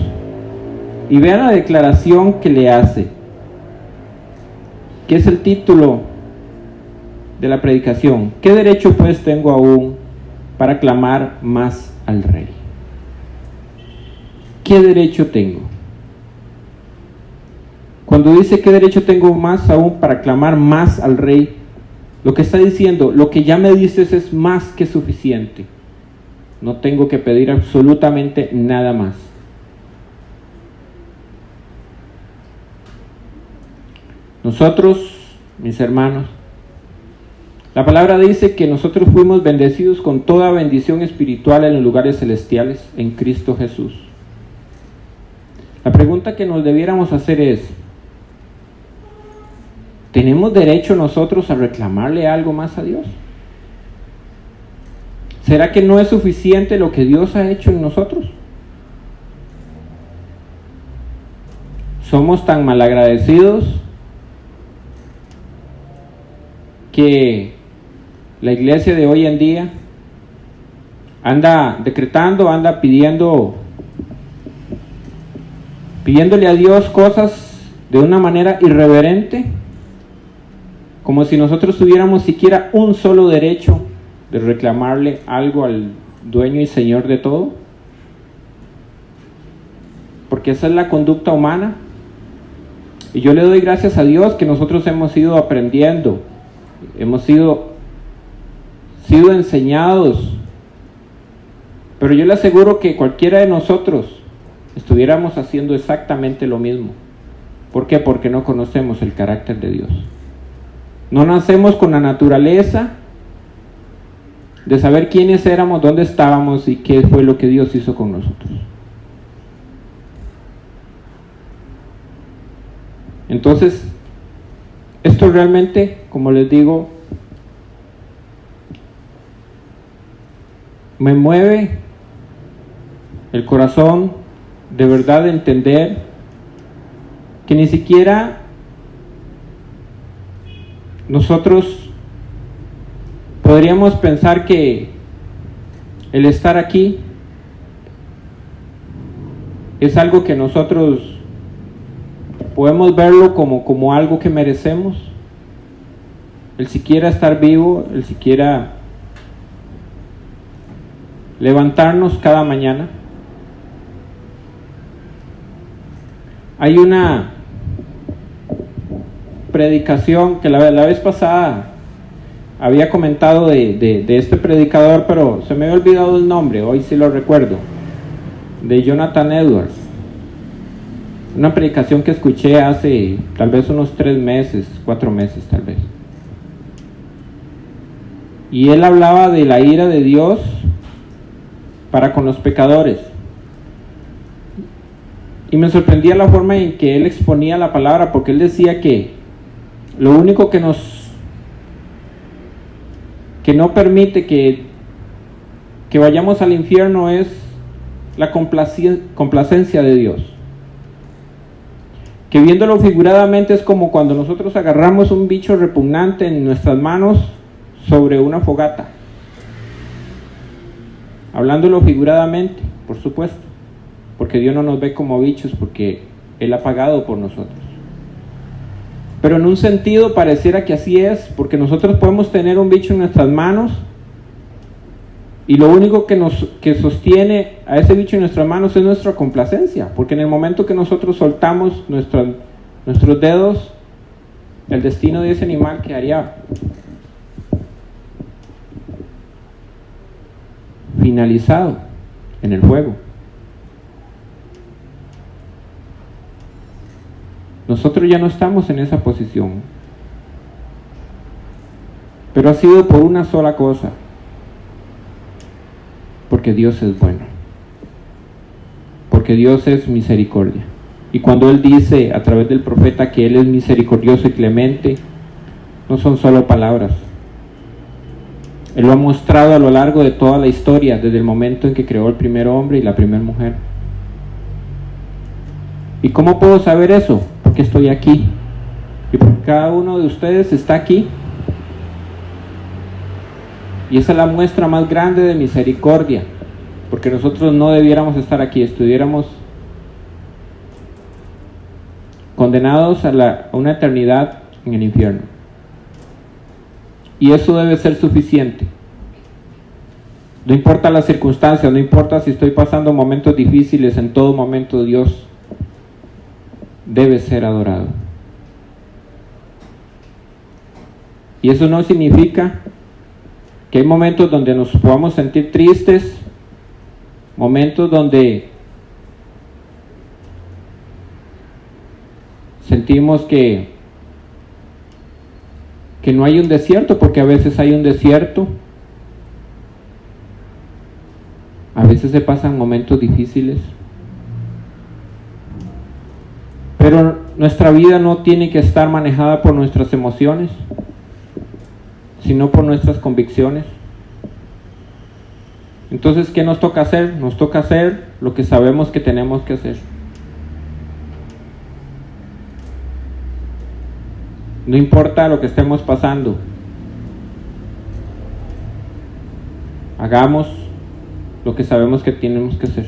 Y vean la declaración que le hace, que es el título de la predicación: ¿qué derecho pues tengo aún para clamar más al rey? ¿Qué derecho tengo? Cuando dice ¿qué derecho tengo más aún para clamar más al rey?, lo que está diciendo: lo que ya me dices es más que suficiente. No tengo que pedir absolutamente nada más. Nosotros, mis hermanos, la palabra dice que nosotros fuimos bendecidos con toda bendición espiritual en los lugares celestiales en Cristo Jesús. La pregunta que nos debiéramos hacer es: ¿tenemos derecho nosotros a reclamarle algo más a Dios? ¿Será que no es suficiente lo que Dios ha hecho en nosotros? ¿Somos tan malagradecidos que la iglesia de hoy en día anda decretando, anda pidiéndole a Dios cosas de una manera irreverente, como si nosotros tuviéramos siquiera un solo derecho de reclamarle algo al dueño y señor de todo? porque esa es la conducta humana. Y yo le doy gracias a Dios que nosotros hemos ido aprendiendo, hemos sido enseñados, pero yo le aseguro que cualquiera de nosotros estuviéramos haciendo exactamente lo mismo. ¿Por qué? Porque no conocemos el carácter de Dios. No nacemos con la naturaleza de saber quiénes éramos, dónde estábamos y qué fue lo que Dios hizo con nosotros. Entonces, esto realmente, como les digo, me mueve el corazón de verdad de entender que ni siquiera nosotros podríamos pensar que el estar aquí es algo que nosotros podemos verlo como algo que merecemos. El siquiera estar vivo, el siquiera levantarnos cada mañana. Hay una predicación que la vez pasada había comentado de este predicador, pero se me había olvidado el nombre, hoy sí lo recuerdo, de Jonathan Edwards. Una predicación que escuché hace tal vez unos 3 meses, 4 meses tal vez. Y él hablaba de la ira de Dios para con los pecadores. Y me sorprendía la forma en que él exponía la palabra, porque él decía que lo único que no permite que vayamos al infierno es la complacencia de Dios. Que viéndolo figuradamente es como cuando nosotros agarramos un bicho repugnante en nuestras manos sobre una fogata. Hablándolo figuradamente, por supuesto, porque Dios no nos ve como bichos, porque Él ha pagado por nosotros. Pero en un sentido pareciera que así es, porque nosotros podemos tener un bicho en nuestras manos y lo único que sostiene a ese bicho en nuestras manos es nuestra complacencia, porque en el momento que nosotros soltamos nuestros dedos, el destino de ese animal quedaría finalizado en el fuego. Nosotros ya no estamos en esa posición, pero ha sido por una sola cosa: porque Dios es bueno, porque Dios es misericordia. Y cuando Él dice a través del profeta que Él es misericordioso y clemente, no son solo palabras. Él lo ha mostrado a lo largo de toda la historia, desde el momento en que creó el primer hombre y la primera mujer. ¿Y cómo puedo saber eso? Porque estoy aquí, y porque cada uno de ustedes está aquí. Y esa es la muestra más grande de misericordia, porque nosotros no debiéramos estar aquí, estuviéramos condenados a una eternidad en el infierno. Y eso debe ser suficiente. No importa las circunstancias, no importa si estoy pasando momentos difíciles, en todo momento Dios debe ser adorado. Y eso no significa que hay momentos donde nos podamos sentir tristes, momentos donde sentimos que no hay un desierto, porque a veces hay un desierto, a veces se pasan momentos difíciles, pero nuestra vida no tiene que estar manejada por nuestras emociones, sino por nuestras convicciones. Entonces, ¿qué nos toca hacer? Nos toca hacer lo que sabemos que tenemos que hacer. No importa lo que estemos pasando, hagamos lo que sabemos que tenemos que hacer.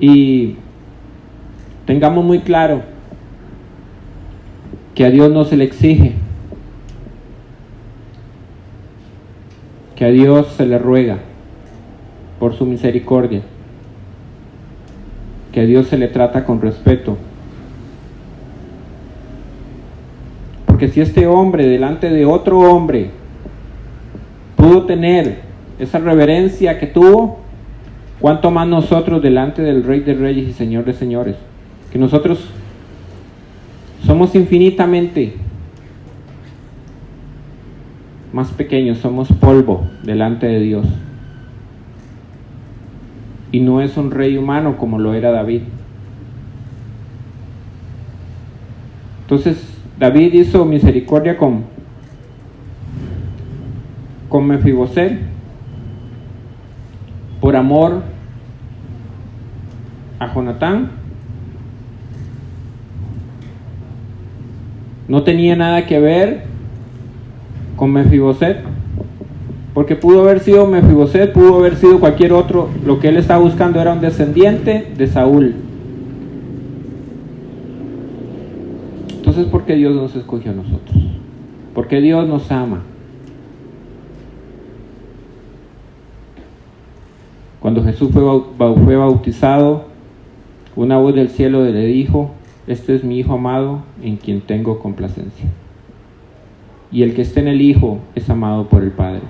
Y tengamos muy claro que a Dios no se le exige, que a Dios se le ruega por su misericordia. que a Dios se le trata con respeto. Porque si este hombre delante de otro hombre pudo tener esa reverencia que tuvo, ¿cuánto más nosotros delante del Rey de Reyes y Señor de Señores? Que nosotros somos infinitamente más pequeños, somos polvo delante de Dios. Y no es un rey humano como lo era David. Entonces David hizo misericordia con Mefiboset por amor a Jonatán. No tenía nada que ver con Mefiboset, porque pudo haber sido Mefiboset, pudo haber sido cualquier otro. Lo que él estaba buscando era un descendiente de Saúl. Entonces, ¿por qué Dios nos escogió a nosotros? Porque Dios nos ama. Cuando Jesús fue bautizado, una voz del cielo le dijo: este es mi Hijo amado, en quien tengo complacencia. Y el que esté en el Hijo es amado por el Padre.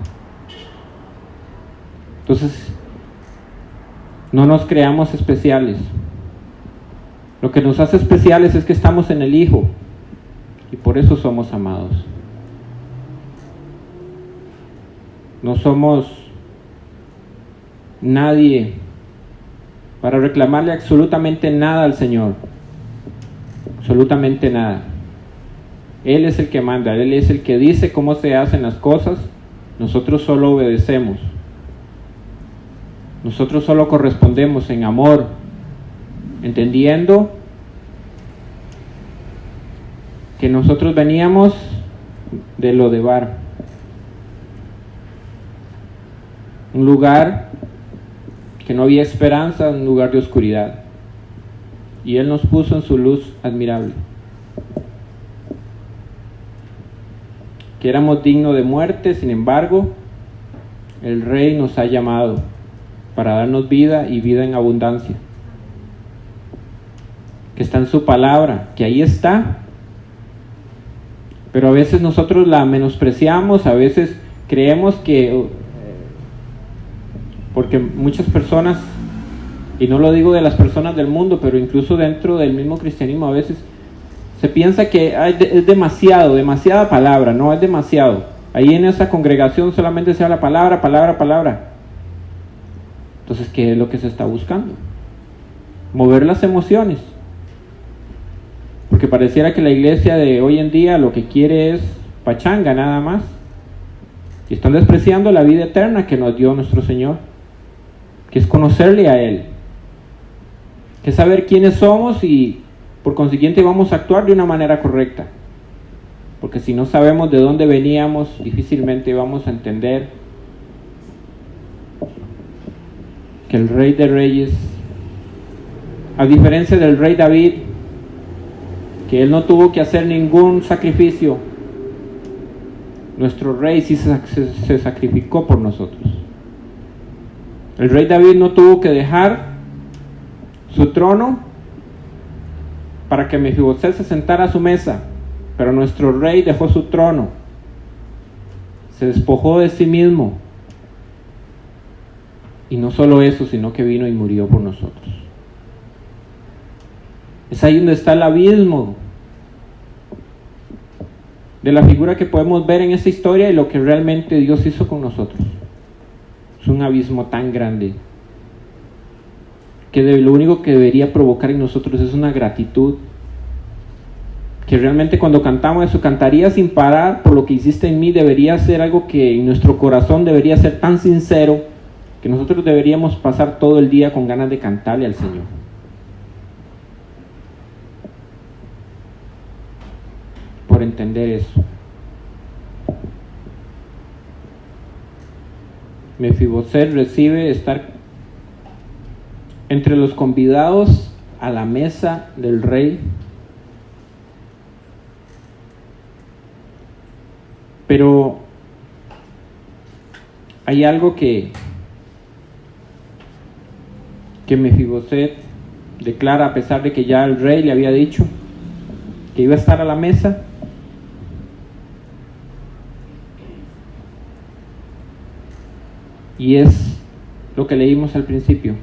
Entonces, no nos creamos especiales. Lo que nos hace especiales es que estamos en el Hijo, y por eso somos amados. No somos nadie para reclamarle absolutamente nada al Señor. Absolutamente nada. Él es el que manda, Él es el que dice cómo se hacen las cosas. Nosotros solo obedecemos. Nosotros solo correspondemos en amor, entendiendo que nosotros veníamos de Lodebar, un lugar que no había esperanza, un lugar de oscuridad, y Él nos puso en su luz admirable, que éramos dignos de muerte. Sin embargo, el Rey nos ha llamado para darnos vida y vida en abundancia, que está en su palabra, que ahí está, pero a veces nosotros la menospreciamos, a veces creemos que, porque muchas personas, y no lo digo de las personas del mundo, pero incluso dentro del mismo cristianismo, a veces se piensa que es demasiada palabra. No es demasiado. Ahí en esa congregación solamente se habla palabra, palabra, palabra. Entonces, ¿qué es lo que se está buscando? Mover las emociones. Porque pareciera que la iglesia de hoy en día lo que quiere es pachanga nada más. Y están despreciando la vida eterna que nos dio nuestro Señor, que es conocerle a Él, que es saber quiénes somos, y por consiguiente vamos a actuar de una manera correcta. Porque si no sabemos de dónde veníamos, difícilmente vamos a entender que el Rey de Reyes, a diferencia del Rey David, que él no tuvo que hacer ningún sacrificio, nuestro Rey sí se sacrificó por nosotros. El Rey David no tuvo que dejar su trono para que Mefiboset se sentara a su mesa, pero nuestro Rey dejó su trono, se despojó de sí mismo, y no solo eso, sino que vino y murió por nosotros. Es ahí donde está el abismo de la figura que podemos ver en esta historia y lo que realmente Dios hizo con nosotros. Es un abismo tan grande que lo único que debería provocar en nosotros es una gratitud, que realmente cuando cantamos eso, cantaría sin parar por lo que hiciste en mí, debería ser algo que en nuestro corazón debería ser tan sincero, que nosotros deberíamos pasar todo el día con ganas de cantarle al Señor. Por entender eso. Mefiboset recibe estar entre los convidados a la mesa del rey, pero hay algo que Mefiboset declara, a pesar de que ya el rey le había dicho que iba a estar a la mesa, y es lo que leímos al principio: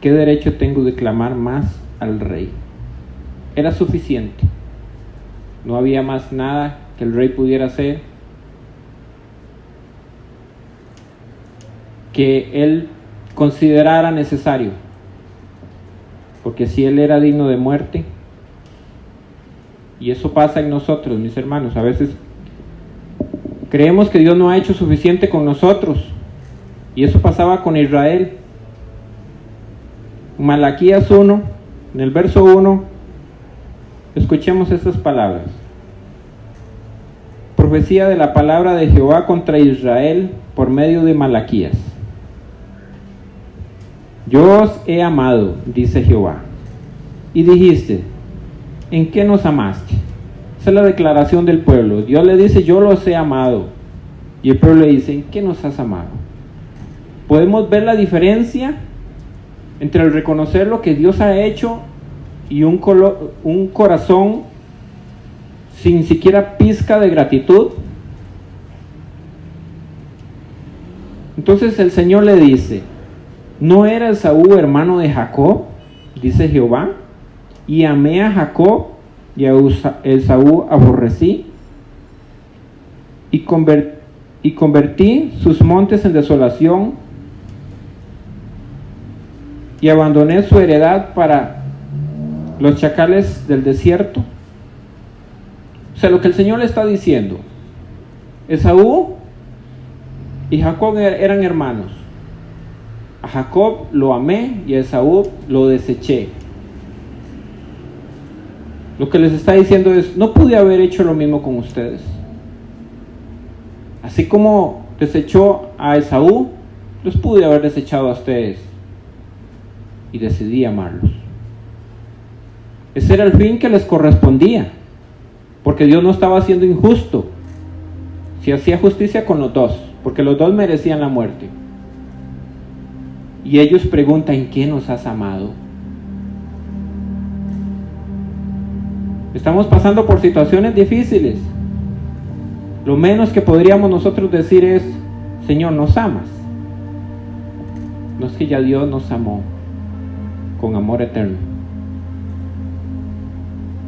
¿qué derecho tengo de clamar más al rey? Era suficiente, no había más nada que el rey pudiera hacer que él considerara necesario, porque si él era digno de muerte, y eso pasa en nosotros, mis hermanos, a veces creemos que Dios no ha hecho suficiente con nosotros, y eso pasaba con Israel. Malaquías 1, en el verso 1, escuchemos estas palabras: profecía de la palabra de Jehová contra Israel por medio de Malaquías. Yo os he amado, dice Jehová. Y dijiste, ¿en qué nos amaste? Esa es la declaración del pueblo. Dios le dice, yo los he amado. Y el pueblo le dice, ¿en qué nos has amado? Podemos ver la diferencia entre el reconocer lo que Dios ha hecho y un corazón sin siquiera pizca de gratitud. Entonces el Señor le dice, ¿no era Esaú hermano de Jacob? Dice Jehová, y amé a Jacob y a Esaú aborrecí, y convertí sus montes en desolación, y abandoné su heredad para los chacales del desierto. O sea, lo que el Señor le está diciendo: Esaú y Jacob eran hermanos. A Jacob lo amé y a Esaú lo deseché. Lo que les está diciendo es, no pude haber hecho lo mismo con ustedes. Así como desechó a Esaú, los pude haber desechado a ustedes. Y decidí amarlos. Ese era el fin que les correspondía, porque Dios no estaba siendo injusto si hacía justicia con los dos, porque los dos merecían la muerte. Y ellos preguntan, ¿en qué nos has amado? Estamos pasando por situaciones difíciles. Lo menos que podríamos nosotros decir es, Señor, ¿nos amas? No es que ya Dios nos amó con amor eterno,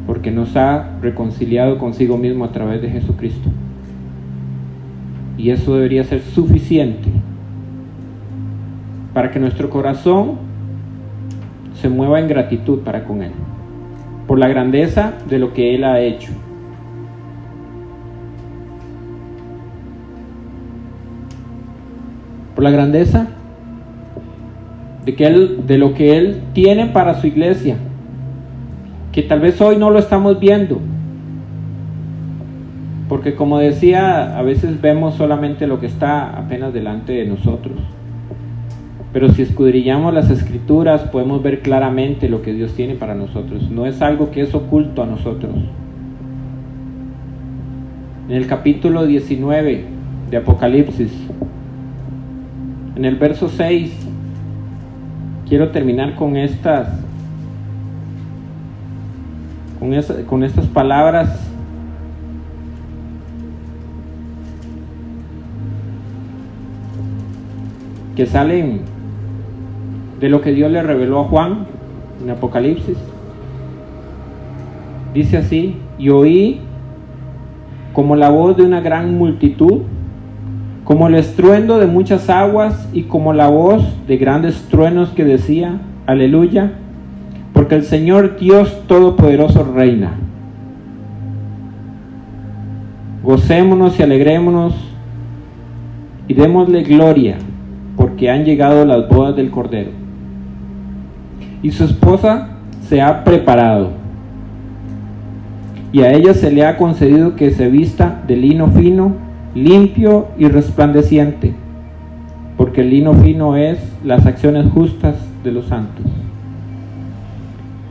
porque nos ha reconciliado consigo mismo a través de Jesucristo. Y eso debería ser suficiente para que nuestro corazón se mueva en gratitud para con Él, por la grandeza de lo que Él ha hecho. Por la grandeza de lo que Él tiene para su iglesia, que tal vez hoy no lo estamos viendo, porque como decía, a veces vemos solamente lo que está apenas delante de nosotros. Pero si escudriñamos las Escrituras, podemos ver claramente lo que Dios tiene para nosotros. No es algo que es oculto a nosotros. En el capítulo 19 de Apocalipsis, en el verso 6, quiero terminar con estas palabras que salen de lo que Dios le reveló a Juan en Apocalipsis. Dice así: y oí como la voz de una gran multitud, como el estruendo de muchas aguas, y como la voz de grandes truenos que decía: aleluya, porque el Señor Dios Todopoderoso reina. Gocémonos y alegrémonos y démosle gloria, porque han llegado las bodas del Cordero, y su esposa se ha preparado, y a ella se le ha concedido que se vista de lino fino, limpio y resplandeciente, porque el lino fino es las acciones justas de los santos.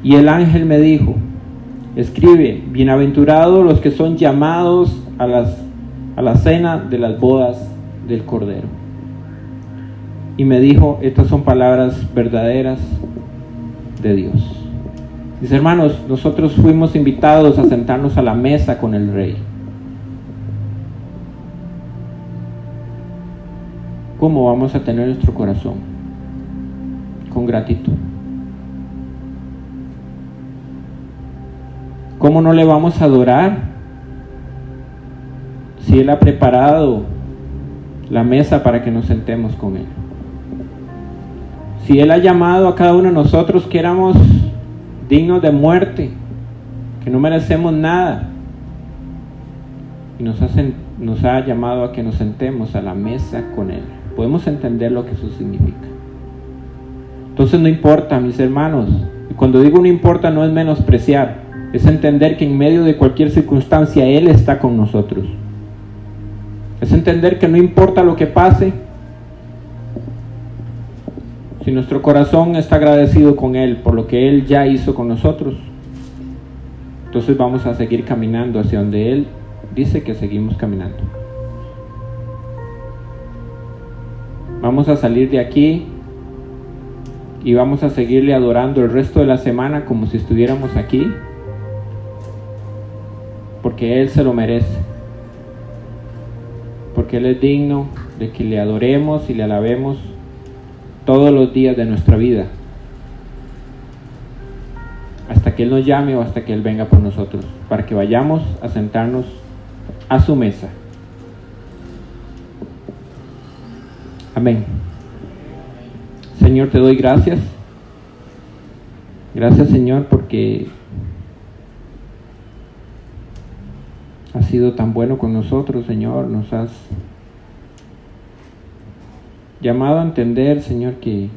Y el ángel me dijo: escribe, bienaventurados los que son llamados a la cena de las bodas del Cordero. Y me dijo: estas son palabras verdaderas de Dios. Mis hermanos, nosotros fuimos invitados a sentarnos a la mesa con el Rey. ¿Cómo vamos a tener nuestro corazón? Con gratitud. ¿Cómo no le vamos a adorar si Él ha preparado la mesa para que nos sentemos con Él? Si Él ha llamado a cada uno de nosotros que éramos dignos de muerte, que no merecemos nada, y nos ha llamado a que nos sentemos a la mesa con Él. Podemos entender lo que eso significa. Entonces no importa, mis hermanos, y cuando digo no importa no es menospreciar, es entender que en medio de cualquier circunstancia Él está con nosotros. Es entender que no importa lo que pase, si nuestro corazón está agradecido con Él por lo que Él ya hizo con nosotros, entonces vamos a seguir caminando hacia donde Él dice que seguimos caminando. Vamos a salir de aquí y vamos a seguirle adorando el resto de la semana como si estuviéramos aquí, porque Él se lo merece, porque Él es digno de que le adoremos y le alabemos todos los días de nuestra vida, hasta que Él nos llame o hasta que Él venga por nosotros, para que vayamos a sentarnos a su mesa. Amén. Señor, te doy gracias. Gracias, Señor, porque has sido tan bueno con nosotros, Señor. Nos has llamado a entender, Señor, que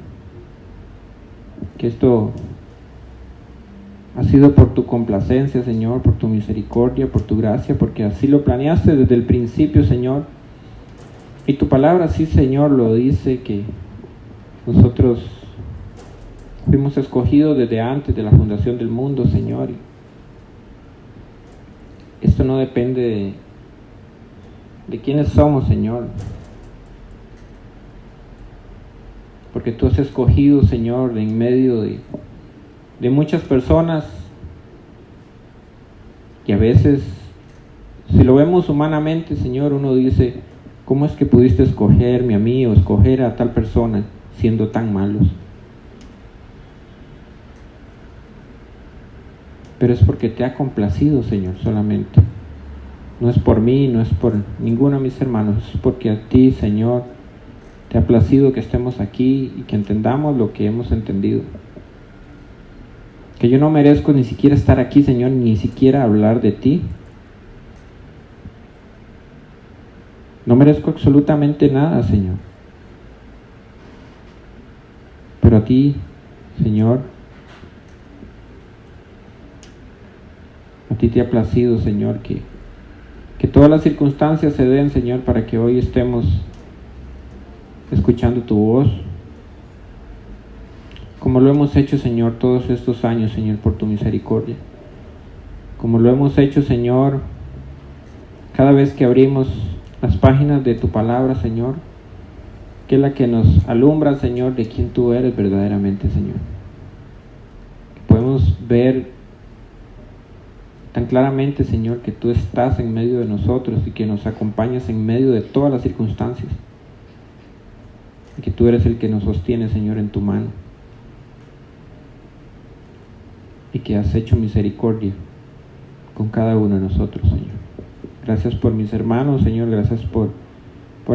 esto ha sido por tu complacencia, Señor, por tu misericordia, por tu gracia, porque así lo planeaste desde el principio, Señor. Y tu palabra, sí, Señor, lo dice, que nosotros fuimos escogidos desde antes de la fundación del mundo, Señor. Esto no depende de quiénes somos, Señor, porque tú has escogido, Señor, en medio de muchas personas que a veces, si lo vemos humanamente, Señor, uno dice, ¿cómo es que pudiste escogerme a mí o escoger a tal persona siendo tan malos? Pero es porque te ha complacido, Señor, solamente. No es por mí, no es por ninguno de mis hermanos, es porque a ti, Señor, te ha placido que estemos aquí y que entendamos lo que hemos entendido. Que yo no merezco ni siquiera estar aquí, Señor, ni siquiera hablar de ti. No merezco absolutamente nada, Señor. Pero a ti, Señor, a ti te ha placido, Señor, que todas las circunstancias se den, Señor, para que hoy estemos escuchando tu voz, como lo hemos hecho, Señor, todos estos años, Señor, por tu misericordia. Como lo hemos hecho, Señor, cada vez que abrimos las páginas de tu palabra, Señor, que es la que nos alumbra, Señor, de quién tú eres verdaderamente, Señor. Que podemos ver tan claramente, Señor, que tú estás en medio de nosotros y que nos acompañas en medio de todas las circunstancias. Y que tú eres el que nos sostiene, Señor, en tu mano. Y que has hecho misericordia con cada uno de nosotros, Señor. Gracias por mis hermanos, Señor. Gracias por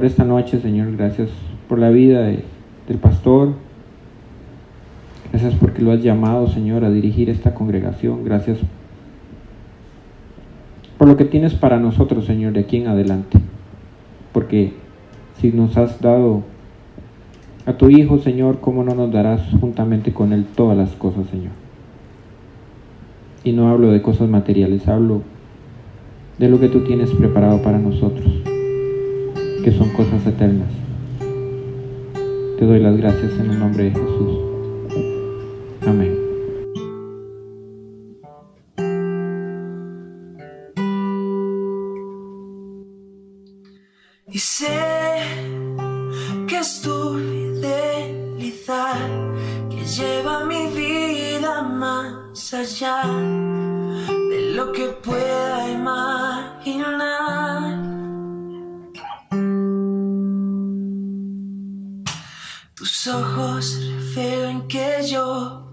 esta noche, Señor. Gracias por la vida del pastor. Gracias porque lo has llamado, Señor, a dirigir esta congregación. Gracias por lo que tienes para nosotros, Señor, de aquí en adelante. Porque si nos has dado a tu Hijo, Señor, ¿cómo no nos darás juntamente con Él todas las cosas, Señor? Y no hablo de cosas materiales, hablo de lo que tú tienes preparado para nosotros, que son cosas eternas. Te doy las gracias en el nombre de Jesús. Amén. Y sé que es tu fidelidad que lleva mi vida más más allá de lo que pueda imaginar. Tus ojos revelan que yo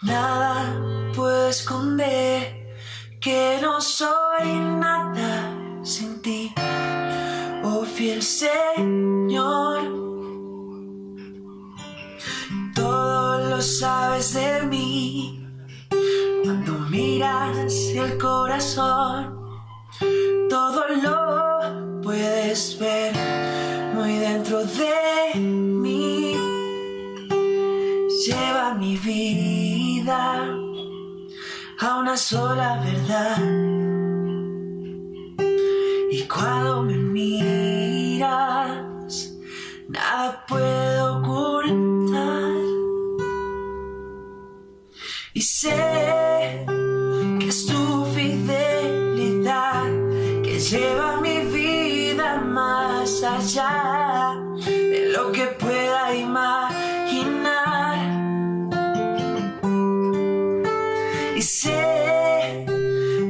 nada puedo esconder, que no soy nada sin ti, oh fiel Señor. Todo lo sabes de mí, cuando miras el corazón, todo lo puedes ver muy dentro de mí. Lleva mi vida a una sola verdad, y cuando me miras, nada puedo ocultar. Y sé que es tu fidelidad que lleva mi vida más allá de lo que pueda imaginar. Y sé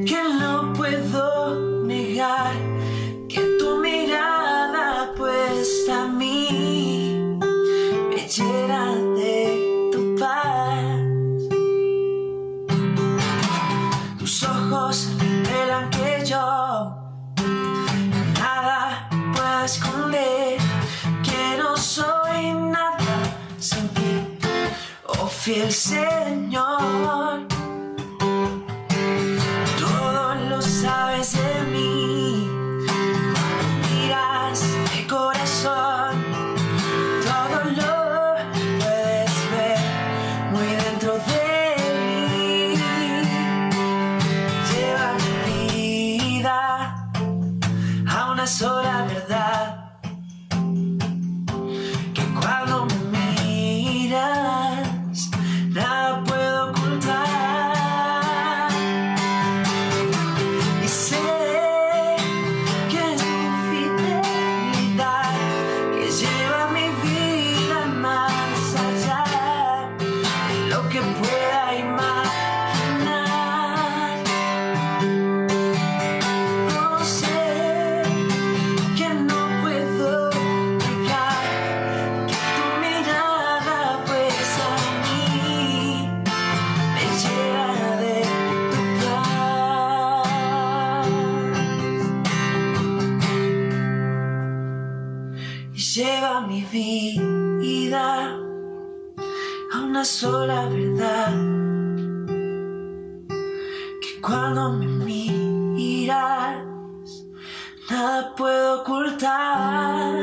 que no puedo negar que tu mirada puesta a mí me llena de tu paz. Tus ojos revelan que yo nada puedo esconder, que no soy nada sin ti, oh fiel Señor. Todo lo sabes de mí, miras mi corazón, todo lo puedes ver muy dentro de mí. Lleva mi vida a una sola verdad, que cuando me miras, nada puedo ocultar. Y sé que es tu fidelidad que lleva mi vida más allá de lo que pueda imaginar. No sé que no puedo negar que tu mirada puesta a mí me llena de tu paz. Y lleva mi vida a una sola verdad, que cuando me miras, nada puedo ocultar.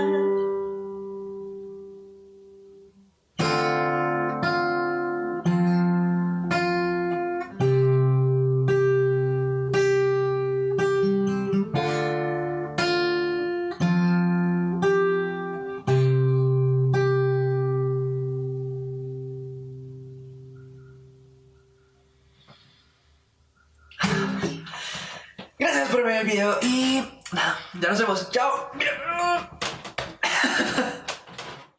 Gracias por ver el video y nada, ya nos vemos. Chao. Mira.